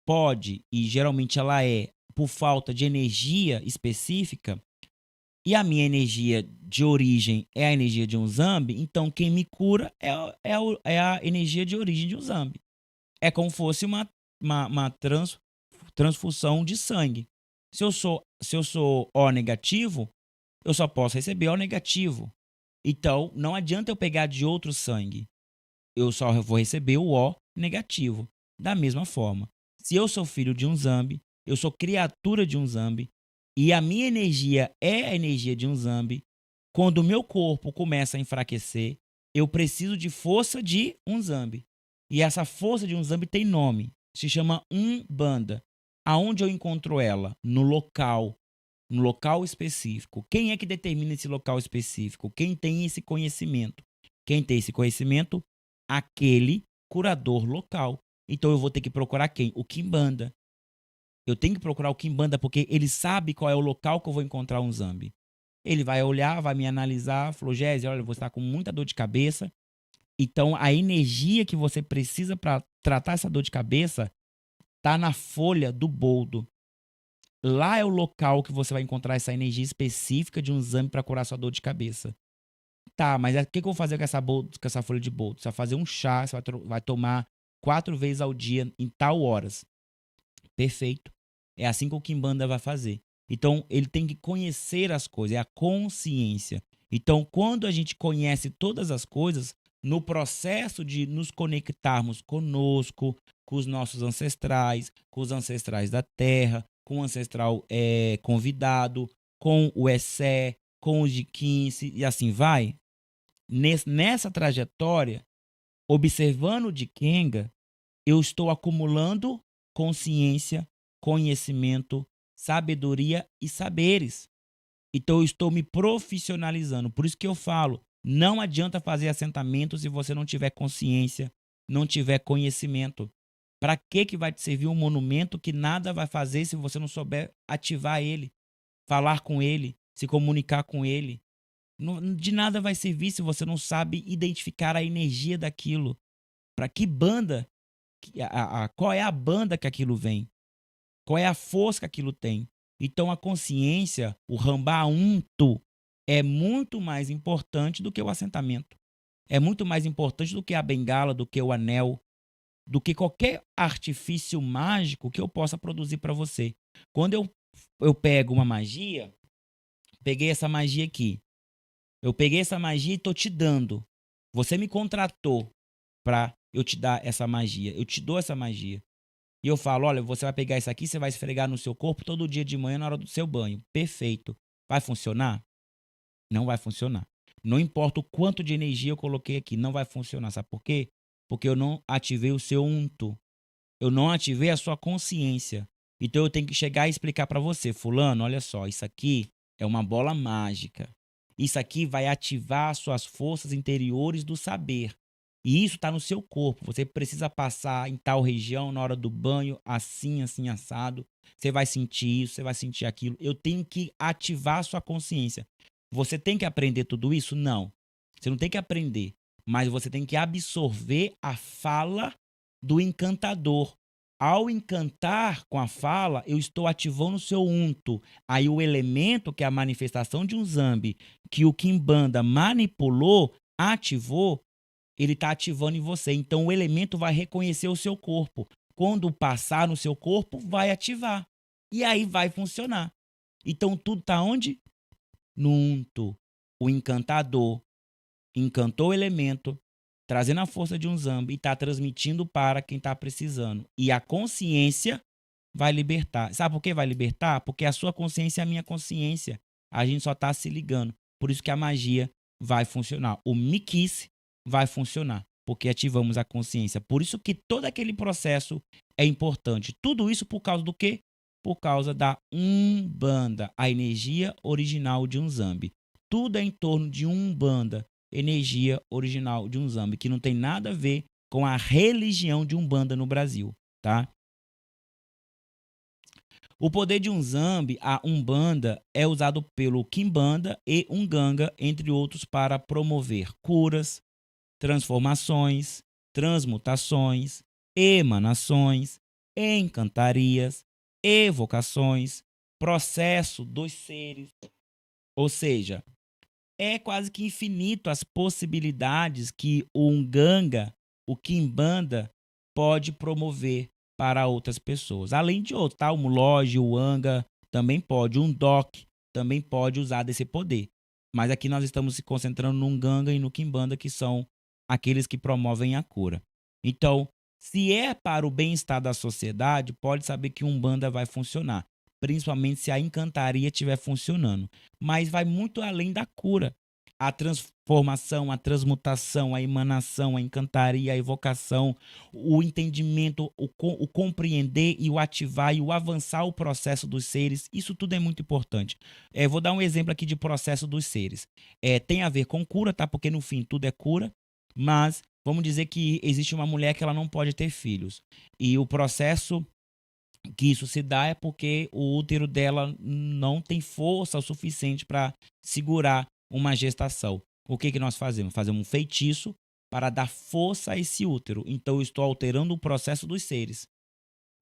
pode, e geralmente ela é, por falta de energia específica, e a minha energia de origem é a energia de um zambi, então quem me cura é a energia de origem de um zambi. É como se fosse uma transfusão de sangue. Se eu sou O negativo, eu só posso receber O negativo. Então, não adianta eu pegar de outro sangue. Eu só vou receber o O negativo. Da mesma forma, se eu sou filho de um zambi, eu sou criatura de um zambi, e a minha energia é a energia de um zambi, quando o meu corpo começa a enfraquecer, eu preciso de força de um zambi. E essa força de um zambi tem nome, se chama Umbanda. Aonde eu encontro ela? No local específico. Quem é que determina esse local específico? Quem tem esse conhecimento? Quem tem esse conhecimento? Aquele curador local. Então eu vou ter que procurar quem? O Kimbanda. Eu tenho que procurar o Kimbanda porque ele sabe qual é o local que eu vou encontrar um zambi. Ele vai olhar, vai me analisar, falou, Gésia, olha, você está com muita dor de cabeça. Então a energia que você precisa para tratar essa dor de cabeça está na folha do boldo. Lá é o local que você vai encontrar essa energia específica de um zambi para curar sua dor de cabeça. Tá, mas o que eu vou fazer com essa folha de boldo? Você vai fazer um chá, você vai tomar 4 vezes ao dia em tal horas. Perfeito. É assim que o Kimbanda vai fazer. Então, ele tem que conhecer as coisas, é a consciência. Então, quando a gente conhece todas as coisas, no processo de nos conectarmos conosco, com os nossos ancestrais, com os ancestrais da terra, com o ancestral convidado, com o Essé, com o de 15 e assim vai. Nessa trajetória, observando o Dikenga, eu estou acumulando consciência, conhecimento, sabedoria e saberes. Então eu estou me profissionalizando. Por isso que eu falo, não adianta fazer assentamento se você não tiver consciência, não tiver conhecimento. Para que vai te servir um monumento que nada vai fazer se você não souber ativar ele, falar com ele, se comunicar com ele? De nada vai servir se você não sabe identificar a energia daquilo. Para que banda, qual é a banda que aquilo vem? Qual é a força que aquilo tem? Então a consciência, o Rambaunto, é muito mais importante do que o assentamento. É muito mais importante do que a bengala, do que o anel, do que qualquer artifício mágico que eu possa produzir para você. Quando eu pego uma magia, peguei essa magia aqui. Eu peguei essa magia e estou te dando. Você me contratou para eu te dar essa magia. Eu te dou essa magia. E eu falo, olha, você vai pegar isso aqui, você vai esfregar no seu corpo todo dia de manhã na hora do seu banho. Perfeito. Vai funcionar? Não vai funcionar. Não importa o quanto de energia eu coloquei aqui, não vai funcionar. Sabe por quê? Porque eu não ativei o seu unto. Eu não ativei a sua consciência. Então eu tenho que chegar e explicar para você, fulano, olha só, isso aqui é uma bola mágica. Isso aqui vai ativar suas forças interiores do saber. E isso está no seu corpo. Você precisa passar em tal região na hora do banho, assim, assim, assado. Você vai sentir isso, você vai sentir aquilo. Eu tenho que ativar a sua consciência. Você tem que aprender tudo isso? Não. Você não tem que aprender. Mas você tem que absorver a fala do encantador. Ao encantar com a fala, eu estou ativando o seu unto. Aí o elemento, que é a manifestação de um zambi, que o Kimbanda manipulou, ativou, ele está ativando em você. Então o elemento vai reconhecer o seu corpo. Quando passar no seu corpo, vai ativar. E aí vai funcionar. Então tudo está onde? No unto. O encantador encantou o elemento, trazendo a força de um zambi e está transmitindo para quem está precisando. E a consciência vai libertar. Sabe por que vai libertar? Porque a sua consciência é a minha consciência. A gente só está se ligando. Por isso que a magia vai funcionar. O Mikice vai funcionar, porque ativamos a consciência. Por isso que todo aquele processo é importante. Tudo isso por causa do quê? Por causa da Umbanda, a energia original de um zambi. Tudo é em torno de Umbanda, energia original de um zambi, que não tem nada a ver com a religião de Umbanda no Brasil, tá? O poder de um zambi, a Umbanda, é usado pelo Kimbanda e Unganga, entre outros, para promover curas, transformações, transmutações, emanações, encantarias, evocações, processo dos seres. Ou seja, é quase que infinito as possibilidades que o Unganga, o Kimbanda, pode promover para outras pessoas. Além de outros, tá? O Muloj, o Anga também pode, um Doc também pode usar desse poder. Mas aqui nós estamos se concentrando no Unganga e no Kimbanda, que são aqueles que promovem a cura. Então, se é para o bem-estar da sociedade, pode saber que Umbanda vai funcionar, principalmente se a encantaria estiver funcionando. Mas vai muito além da cura. A transformação, a transmutação, a emanação, a encantaria, a evocação, o entendimento, o compreender e o ativar e o avançar o processo dos seres, isso tudo é muito importante. Vou dar um exemplo aqui de processo dos seres. Tem a ver com cura, tá? Porque no fim tudo é cura, mas vamos dizer que existe uma mulher que ela não pode ter filhos. E o processo que isso se dá é porque o útero dela não tem força o suficiente para segurar uma gestação. O que nós fazemos? Fazemos um feitiço para dar força a esse útero. Então eu estou alterando o processo dos seres.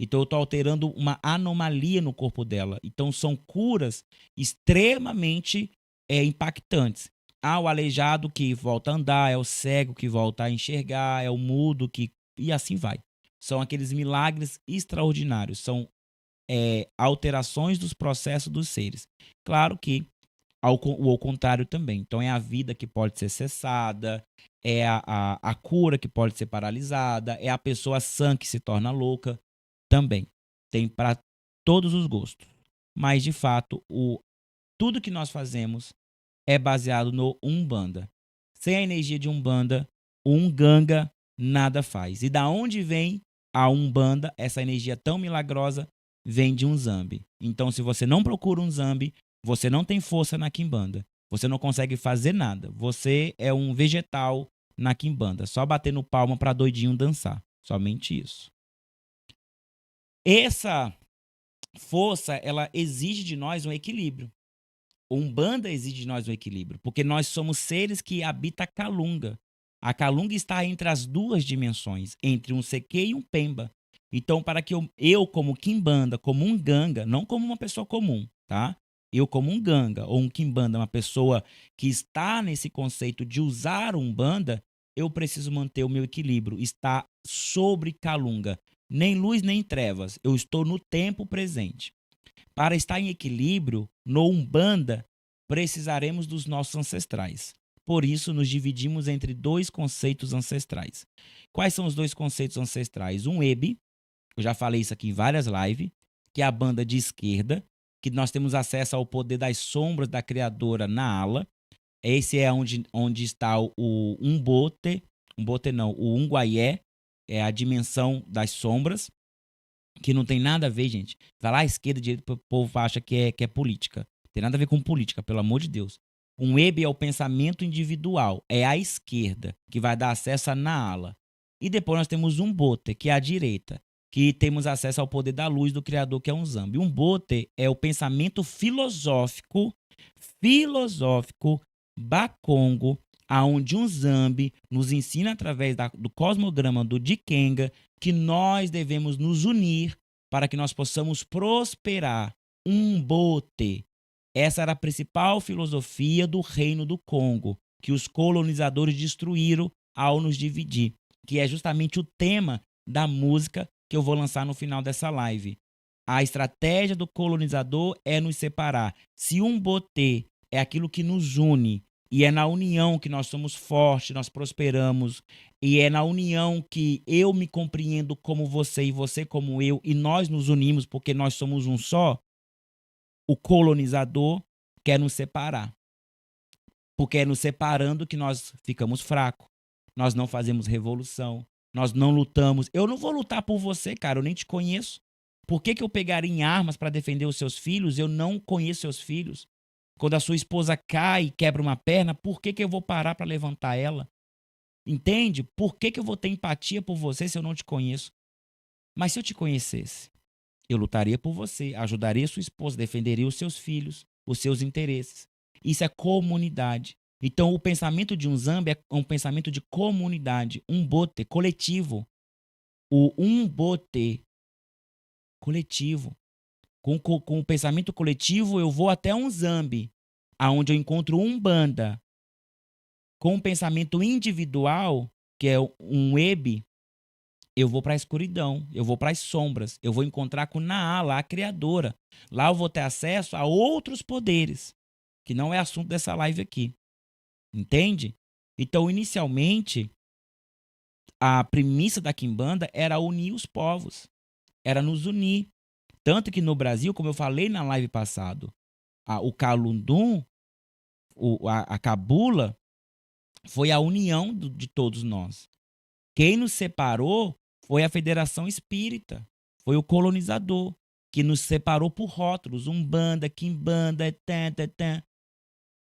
Então eu estou alterando uma anomalia no corpo dela. Então são curas extremamente impactantes. Há o aleijado que volta a andar, é o cego que volta a enxergar, é o mudo que... E assim vai. São aqueles milagres extraordinários. São alterações dos processos dos seres. Claro que ao contrário também. Então é a vida que pode ser cessada, é a cura que pode ser paralisada, é a pessoa sã que se torna louca também. Tem para todos os gostos. Mas, de fato, tudo que nós fazemos é baseado no Umbanda. Sem a energia de Umbanda, o Unganga nada faz. E da onde vem a Umbanda, essa energia tão milagrosa? Vem de um Zambi. Então, se você não procura um Zambi, você não tem força na Quimbanda. Você não consegue fazer nada. Você é um vegetal na Quimbanda, só batendo palma para doidinho dançar. Somente isso. Essa força, ela exige de nós um equilíbrio. O Umbanda exige de nós um equilíbrio, porque nós somos seres que habitam a Calunga. A Calunga está entre as duas dimensões, entre um Sequê e um Pemba. Então, para que eu como Quimbanda, como um Ganga, não como uma pessoa comum, tá? Eu como um Ganga ou um Quimbanda, uma pessoa que está nesse conceito de usar Umbanda, eu preciso manter o meu equilíbrio, está sobre Calunga. Nem luz nem trevas, eu estou no tempo presente. Para estar em equilíbrio, no Umbanda, precisaremos dos nossos ancestrais. Por isso, nos dividimos entre dois conceitos ancestrais. Quais são os dois conceitos ancestrais? Um Ebi, eu já falei isso aqui em várias lives, que é a banda de esquerda, que nós temos acesso ao poder das sombras da criadora na ala. Esse é onde está o Umbote não, o Unguaié, é a dimensão das sombras, que não tem nada a ver, gente. Vai lá à esquerda, direita, o povo acha que é política. Tem nada a ver com política, pelo amor de Deus. Um Ebe é o pensamento individual, é a esquerda, que vai dar acesso a na ala. E depois nós temos um Bote, que é a direita, que temos acesso ao poder da luz do Criador, que é um Zambi. Um Bote é o pensamento filosófico bacongo, aonde um Zambi nos ensina através do cosmograma do Dikenga que nós devemos nos unir para que nós possamos prosperar. Umbote. Essa era a principal filosofia do Reino do Congo, que os colonizadores destruíram ao nos dividir, que é justamente o tema da música que eu vou lançar no final dessa live. A estratégia do colonizador é nos separar. Se Umbote é aquilo que nos une, e é na união que nós somos fortes, nós prosperamos. E é na união que eu me compreendo como você e você como eu. E nós nos unimos porque nós somos um só. O colonizador quer nos separar. Porque é nos separando que nós ficamos fracos. Nós não fazemos revolução. Nós não lutamos. Eu não vou lutar por você, cara. Eu nem te conheço. Por que eu pegaria em armas para defender os seus filhos? Eu não conheço seus filhos. Quando a sua esposa cai e quebra uma perna, por que eu vou parar para levantar ela? Entende? Por que eu vou ter empatia por você se eu não te conheço? Mas se eu te conhecesse, eu lutaria por você, ajudaria sua esposa, defenderia os seus filhos, os seus interesses. Isso é comunidade. Então, o pensamento de um Zambi é um pensamento de comunidade, um bote coletivo. O um bote coletivo. Com o pensamento coletivo, eu vou até um Zambi, aonde eu encontro Umbanda. Com o pensamento individual, que é um Ebi, eu vou para a escuridão, eu vou para as sombras, eu vou encontrar com Naala, a criadora. Lá eu vou ter acesso a outros poderes, que não é assunto dessa live aqui. Entende? Então, inicialmente, a premissa da Quimbanda era unir os povos, era nos unir. Tanto que no Brasil, como eu falei na live passada, o Calundum, a Cabula, foi a união de todos nós. Quem nos separou foi a Federação Espírita, foi o colonizador, que nos separou por rótulos, Umbanda, Quimbanda, tã.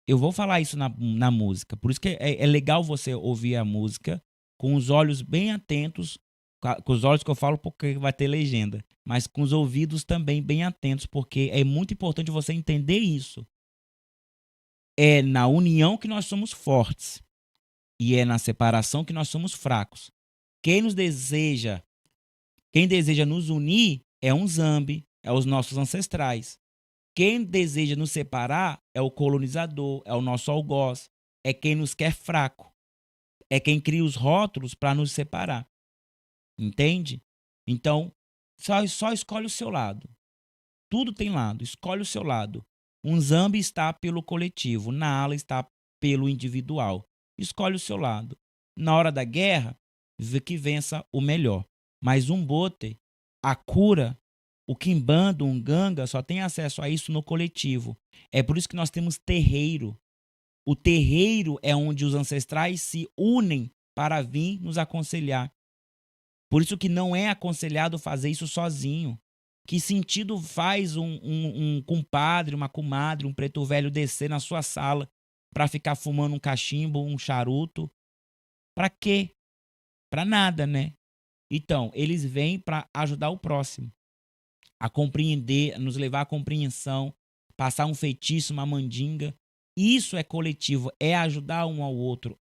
Eu vou falar isso na música, por isso que é legal você ouvir a música com os olhos bem atentos, com os olhos que eu falo porque vai ter legenda, mas com os ouvidos também bem atentos, porque é muito importante você entender isso. É na união que nós somos fortes e é na separação que nós somos fracos. Quem deseja nos unir é um Zambi, é os nossos ancestrais. Quem deseja nos separar é o colonizador, é o nosso algoz, é quem nos quer fraco, é quem cria os rótulos para nos separar. Entende? Então, só escolhe o seu lado. Tudo tem lado, escolhe o seu lado. Um Zambi está pelo coletivo, na ala está pelo individual. Escolhe o seu lado. Na hora da guerra, que vença o melhor. Mas um bote, a cura O quimbanda, o nganga, só tem acesso a isso no coletivo. É por isso que nós temos terreiro. O terreiro é onde os ancestrais se unem para vir nos aconselhar. Por isso que não é aconselhado fazer isso sozinho. Que sentido faz um compadre, uma comadre, um preto velho descer na sua sala para ficar fumando um cachimbo, um charuto? Para quê? Para nada, né? Então, eles vêm para ajudar o próximo, a compreender, nos levar à compreensão, passar um feitiço, uma mandinga. Isso é coletivo, é ajudar um ao outro,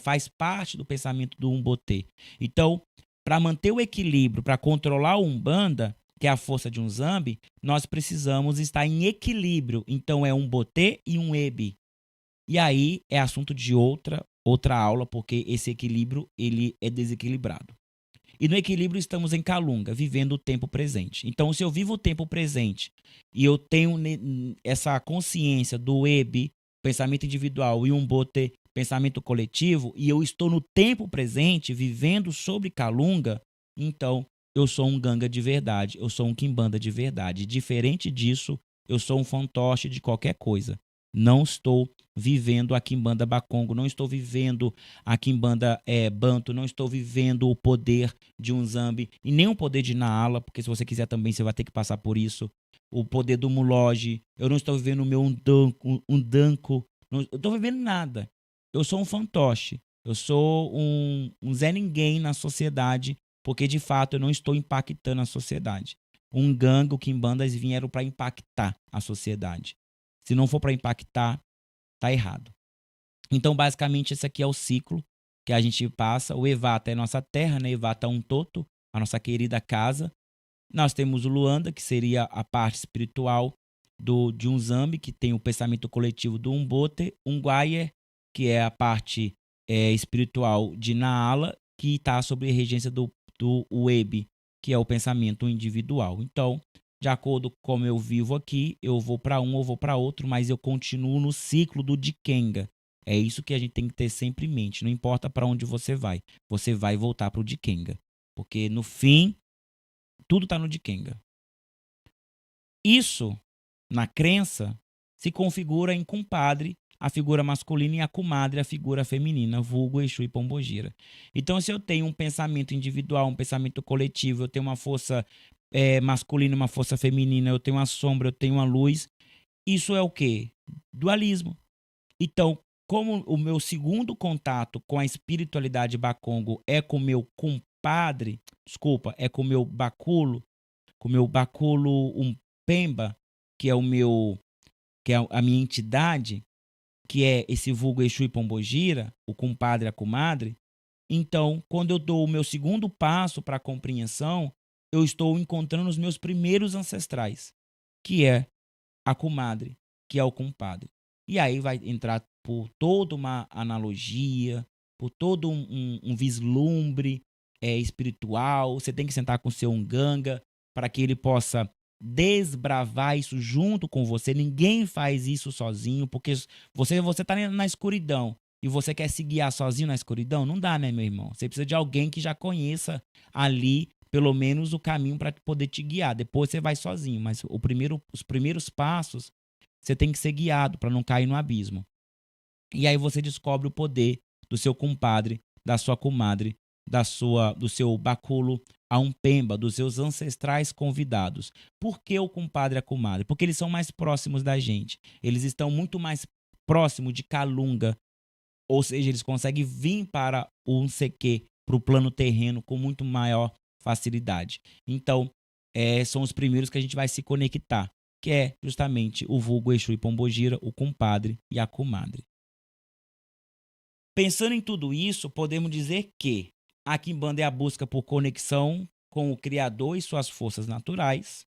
faz parte do pensamento do Umbotê. Então, para manter o equilíbrio, para controlar o Umbanda, que é a força de um Zambi, nós precisamos estar em equilíbrio. Então, é um Botê e um Ebi. E aí é assunto de outra aula, porque esse equilíbrio ele é desequilibrado. E no equilíbrio estamos em Calunga, vivendo o tempo presente. Então, se eu vivo o tempo presente e eu tenho essa consciência do Ebi, pensamento individual, e um Bote, pensamento coletivo, e eu estou no tempo presente, vivendo sobre Calunga, então eu sou um Ganga de verdade, eu sou um Quimbanda de verdade. Diferente disso, eu sou um fantoche de qualquer coisa. Não estou vivendo a Quimbanda Bakongo, não estou vivendo a Quimbanda Banto, não estou vivendo o poder de um Zambi e nem o poder de Naala, porque se você quiser também você vai ter que passar por isso. O poder do Muloge, eu não estou vivendo o meu Undanko, não estou vivendo nada. Eu sou um fantoche, eu sou um Zé Ninguém na sociedade, porque de fato eu não estou impactando a sociedade. Um Ganga, o Quimbandas vieram para impactar a sociedade. Se não for para impactar, tá errado. Então, basicamente, esse aqui é o ciclo que a gente passa. O Evata é nossa terra, né? Evata é um toto, a nossa querida casa. Nós temos o Luanda, que seria a parte espiritual de um Zambi, que tem o pensamento coletivo do Umbote. Um Guayer, que é a parte espiritual de Naala, que está sob a regência do Uebi, que é o pensamento individual. Então, de acordo com como eu vivo aqui, eu vou para um ou vou para outro, mas eu continuo no ciclo do Dikenga. É isso que a gente tem que ter sempre em mente. Não importa para onde você vai voltar para o Dikenga. Porque no fim, tudo está no Dikenga. Isso, na crença, se configura em compadre, a figura masculina, e a comadre, a figura feminina, vulgo Exu e Pombogira. Então, se eu tenho um pensamento individual, um pensamento coletivo, eu tenho uma força masculina, uma força feminina, eu tenho uma sombra, eu tenho uma luz, isso é o quê? Dualismo. Então, como o meu segundo contato com a espiritualidade Bakongo é com o meu compadre, é com o meu baculo, Umpemba, que é a minha entidade, que é esse vulgo Exu e Pombogira, o compadre e a comadre. Então, quando eu dou o meu segundo passo para a compreensão, eu estou encontrando os meus primeiros ancestrais, que é a comadre, que é o compadre. E aí vai entrar por toda uma analogia, por todo um vislumbre espiritual. Você tem que sentar com o seu Nganga para que ele possa desbravar isso junto com você. Ninguém faz isso sozinho, porque você está na escuridão e você quer se guiar sozinho na escuridão? Não dá, né, meu irmão? Você precisa de alguém que já conheça ali pelo menos o caminho para poder te guiar. Depois você vai sozinho, mas os primeiros passos você tem que ser guiado para não cair no abismo. E aí você descobre o poder do seu compadre, da sua comadre, do seu baculo a Umpemba, dos seus ancestrais convidados. Por que o compadre e a comadre? Porque eles são mais próximos da gente. Eles estão muito mais próximos de Calunga, ou seja, eles conseguem vir para o Unsequê, para o plano terreno, com muito maior facilidade. Então, são os primeiros que a gente vai se conectar, que é justamente o vulgo Exu e Pombogira, o compadre e a comadre. Pensando em tudo isso, podemos dizer que a Quimbanda é a busca por conexão com o Criador e suas forças naturais,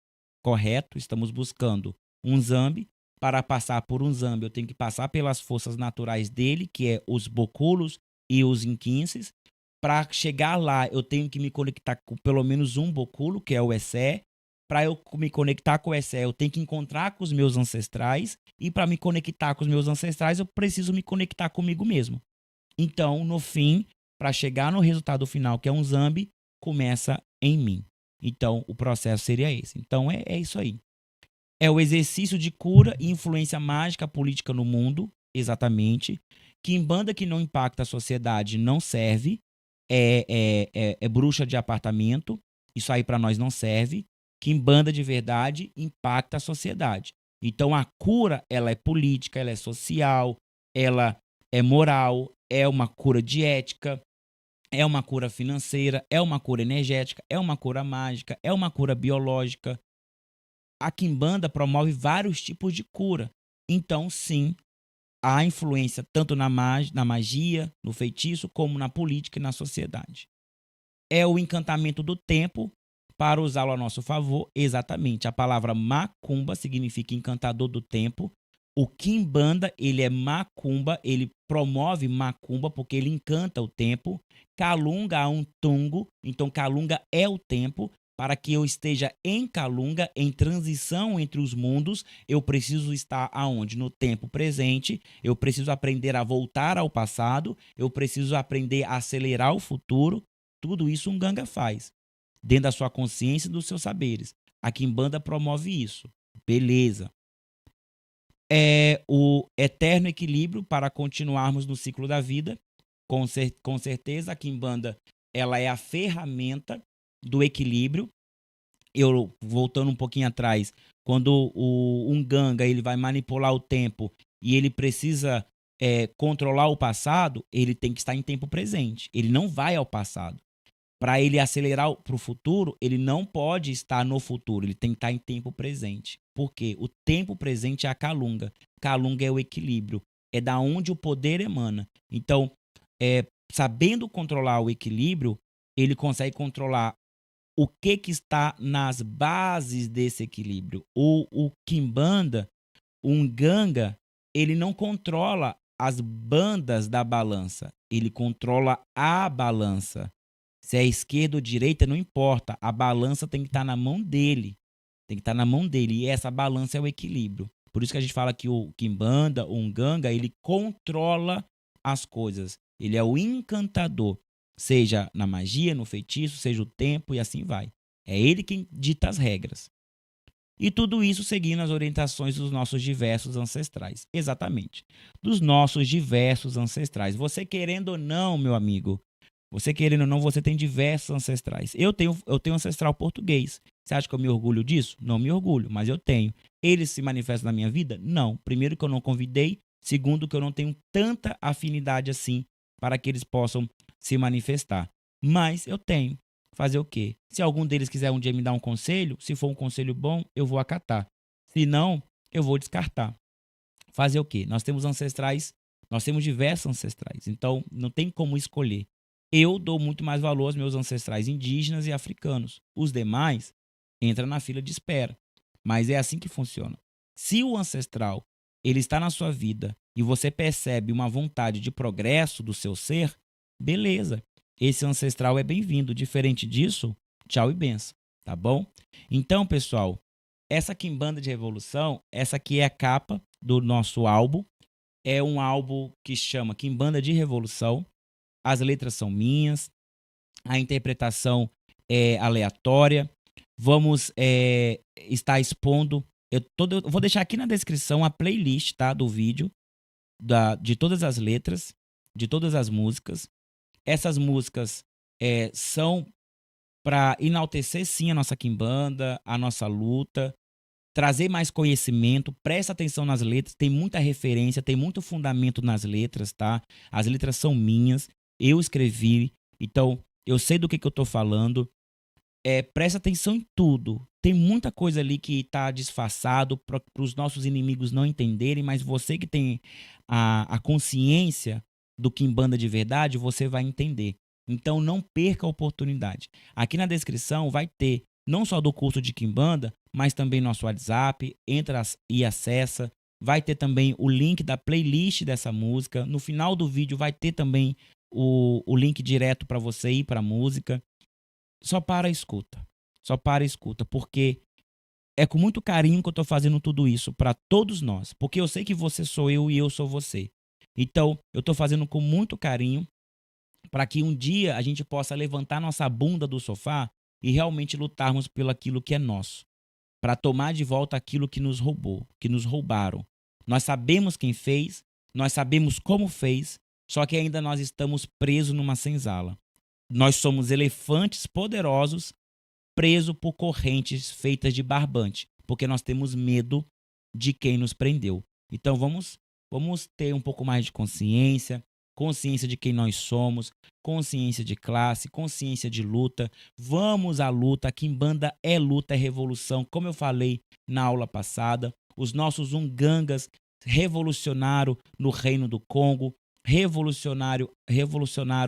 correto? Estamos buscando um Zambi. Para passar por um Zambi, eu tenho que passar pelas forças naturais dele, que é os boculos e os inquinces. Para chegar lá, eu tenho que me conectar com pelo menos um boculo, que é o Essé. Para eu me conectar com o Essé, eu tenho que encontrar com os meus ancestrais. E para me conectar com os meus ancestrais, eu preciso me conectar comigo mesmo. Então, no fim, para chegar no resultado final, que é um Zambi, começa em mim. Então, o processo seria esse. Então, é isso aí. É o exercício de cura e influência mágica política no mundo, exatamente. Quimbanda que não impacta a sociedade não serve. É bruxa de apartamento. Isso aí para nós não serve. Quimbanda de verdade impacta a sociedade. Então a cura, ela é política, ela é social, ela é moral, é uma cura de ética, é uma cura financeira, é uma cura energética, é uma cura mágica, é uma cura biológica. A Quimbanda promove vários tipos de cura. Então, sim, há influência tanto na magia, no feitiço, como na política e na sociedade. É o encantamento do tempo para usá-lo a nosso favor. Exatamente. A palavra macumba significa encantador do tempo. O Quimbanda, ele é macumba, ele promove macumba porque ele encanta o tempo. Calunga há um tungo, então Calunga é o tempo. Para que eu esteja em Calunga, em transição entre os mundos, eu preciso estar aonde? No tempo presente. Eu preciso aprender a voltar ao passado. Eu preciso aprender a acelerar o futuro. Tudo isso um Ganga faz, dentro da sua consciência e dos seus saberes. A Quimbanda promove isso. Beleza. É o eterno equilíbrio para continuarmos no ciclo da vida. Com certeza, a Quimbanda, ela é a ferramenta do equilíbrio. Eu, voltando um pouquinho atrás, quando um Ganga ele vai manipular o tempo e ele precisa controlar o passado, ele tem que estar em tempo presente. Ele não vai ao passado. Para ele acelerar para o futuro, ele não pode estar no futuro, ele tem que estar em tempo presente. Por quê? O tempo presente é a Calunga. Calunga é o equilíbrio, é da onde o poder emana. Então, sabendo controlar o equilíbrio, ele consegue controlar o que está nas bases desse equilíbrio. O Quimbanda, um Ganga, ele não controla as bandas da balança, ele controla a balança. Se é esquerda ou direita, não importa. A balança tem que estar na mão dele. Tem que estar na mão dele. E essa balança é o equilíbrio. Por isso que a gente fala que o Quimbanda, o Nganga, ele controla as coisas. Ele é o encantador. Seja na magia, no feitiço, seja o tempo e assim vai. É ele quem dita as regras. E tudo isso seguindo as orientações dos nossos diversos ancestrais. Exatamente. Dos nossos diversos ancestrais. Você querendo ou não, meu amigo, você querendo ou não, você tem diversos ancestrais. Eu tenho ancestral português. Você acha que eu me orgulho disso? Não me orgulho, mas eu tenho. Eles se manifestam na minha vida? Não. Primeiro que eu não convidei. Segundo que eu não tenho tanta afinidade assim para que eles possam se manifestar. Mas eu tenho. Fazer o quê? Se algum deles quiser um dia me dar um conselho, se for um conselho bom, eu vou acatar. Se não, eu vou descartar. Fazer o quê? Nós temos ancestrais, nós temos diversos ancestrais. Então, não tem como escolher. Eu dou muito mais valor aos meus ancestrais indígenas e africanos. Os demais entram na fila de espera. Mas é assim que funciona. Se o ancestral ele está na sua vida e você percebe uma vontade de progresso do seu ser, beleza. Esse ancestral é bem-vindo. Diferente disso, tchau e benção, tá bom? Então, pessoal, essa Quimbanda de Revolução, essa aqui é a capa do nosso álbum. É um álbum que chama Quimbanda de Revolução. As letras são minhas, a interpretação é aleatória. Vamos estar expondo. Eu vou deixar aqui na descrição a playlist, tá, do vídeo, de todas as letras, de todas as músicas. Essas músicas são para enaltecer, sim, a nossa Quimbanda, a nossa luta, trazer mais conhecimento. Presta atenção nas letras, tem muita referência, tem muito fundamento nas letras, tá? As letras são minhas, eu escrevi, então eu sei do que eu tô falando. Presta atenção em tudo. Tem muita coisa ali que está disfarçado para os nossos inimigos não entenderem, mas você que tem a consciência do Quimbanda de verdade, você vai entender. Então não perca a oportunidade. Aqui na descrição vai ter não só do curso de Quimbanda, mas também nosso WhatsApp. Entra e acessa. Vai ter também o link da playlist dessa música. No final do vídeo vai ter também o link direto para você ir para a música. Só para a escuta. Só para a escuta, porque é com muito carinho que eu estou fazendo tudo isso para todos nós. Porque eu sei que você sou eu e eu sou você. Então, eu estou fazendo com muito carinho para que um dia a gente possa levantar nossa bunda do sofá e realmente lutarmos pelo aquilo que é nosso, para tomar de volta aquilo que nos roubou, que nos roubaram. Nós sabemos quem fez, nós sabemos como fez, só que ainda nós estamos presos numa senzala. Nós somos elefantes poderosos presos por correntes feitas de barbante, porque nós temos medo de quem nos prendeu. Então vamos ter um pouco mais de consciência, consciência de quem nós somos, consciência de classe, consciência de luta. Vamos à luta. A Quimbanda é luta, é revolução. Como eu falei na aula passada, os nossos ungangas revolucionaram no Reino do Congo, revolucionário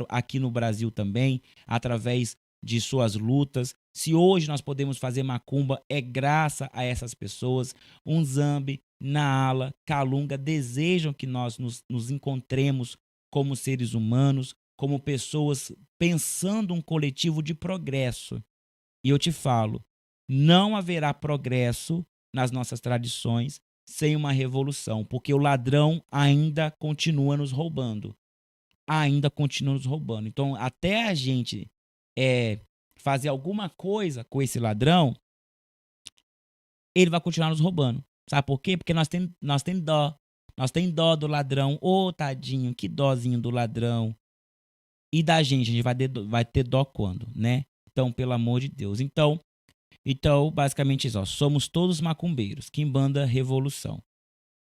aqui no Brasil também, através de suas lutas. Se hoje nós podemos fazer macumba, é graças a essas pessoas. Unzambi, Naala, Calunga desejam que nós nos encontremos como seres humanos, como pessoas pensando um coletivo de progresso. E eu te falo, não haverá progresso nas nossas tradições sem uma revolução, porque o ladrão ainda continua nos roubando. Ainda continua nos roubando. Então, até a gente fazer alguma coisa com esse ladrão, ele vai continuar nos roubando. Sabe por quê? Porque nós tem dó. Nós tem dó do ladrão. Ô, tadinho, que dózinho do ladrão. E da gente, a gente vai ter dó quando, né? Então, pelo amor de Deus. Então basicamente isso, ó, somos todos macumbeiros. Quimbanda Revolução.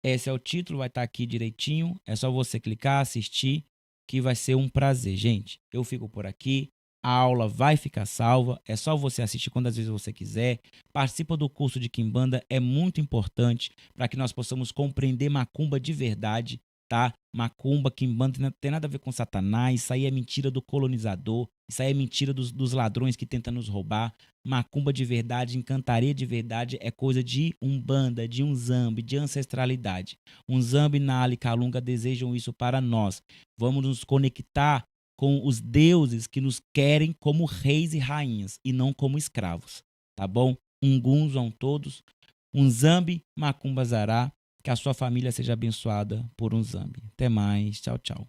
Esse é o título, vai estar aqui direitinho. É só você clicar, assistir, que vai ser um prazer. Gente, eu fico por aqui. A aula vai ficar salva. É só você assistir quantas vezes você quiser. Participa do curso de Quimbanda. É muito importante para que nós possamos compreender macumba de verdade, tá? Macumba, Quimbanda não tem nada a ver com Satanás. Isso aí é mentira do colonizador. Isso aí é mentira dos ladrões que tentam nos roubar. Macumba de verdade, encantaria de verdade é coisa de Umbanda, de Unzambi, de ancestralidade. Unzambi, Naala e Calunga desejam isso para nós. Vamos nos conectar com os deuses que nos querem como reis e rainhas e não como escravos, tá bom? Unguns vão todos. Unzambi, Macumba Zará. Que a sua família seja abençoada por Unzambi. Até mais. Tchau, tchau.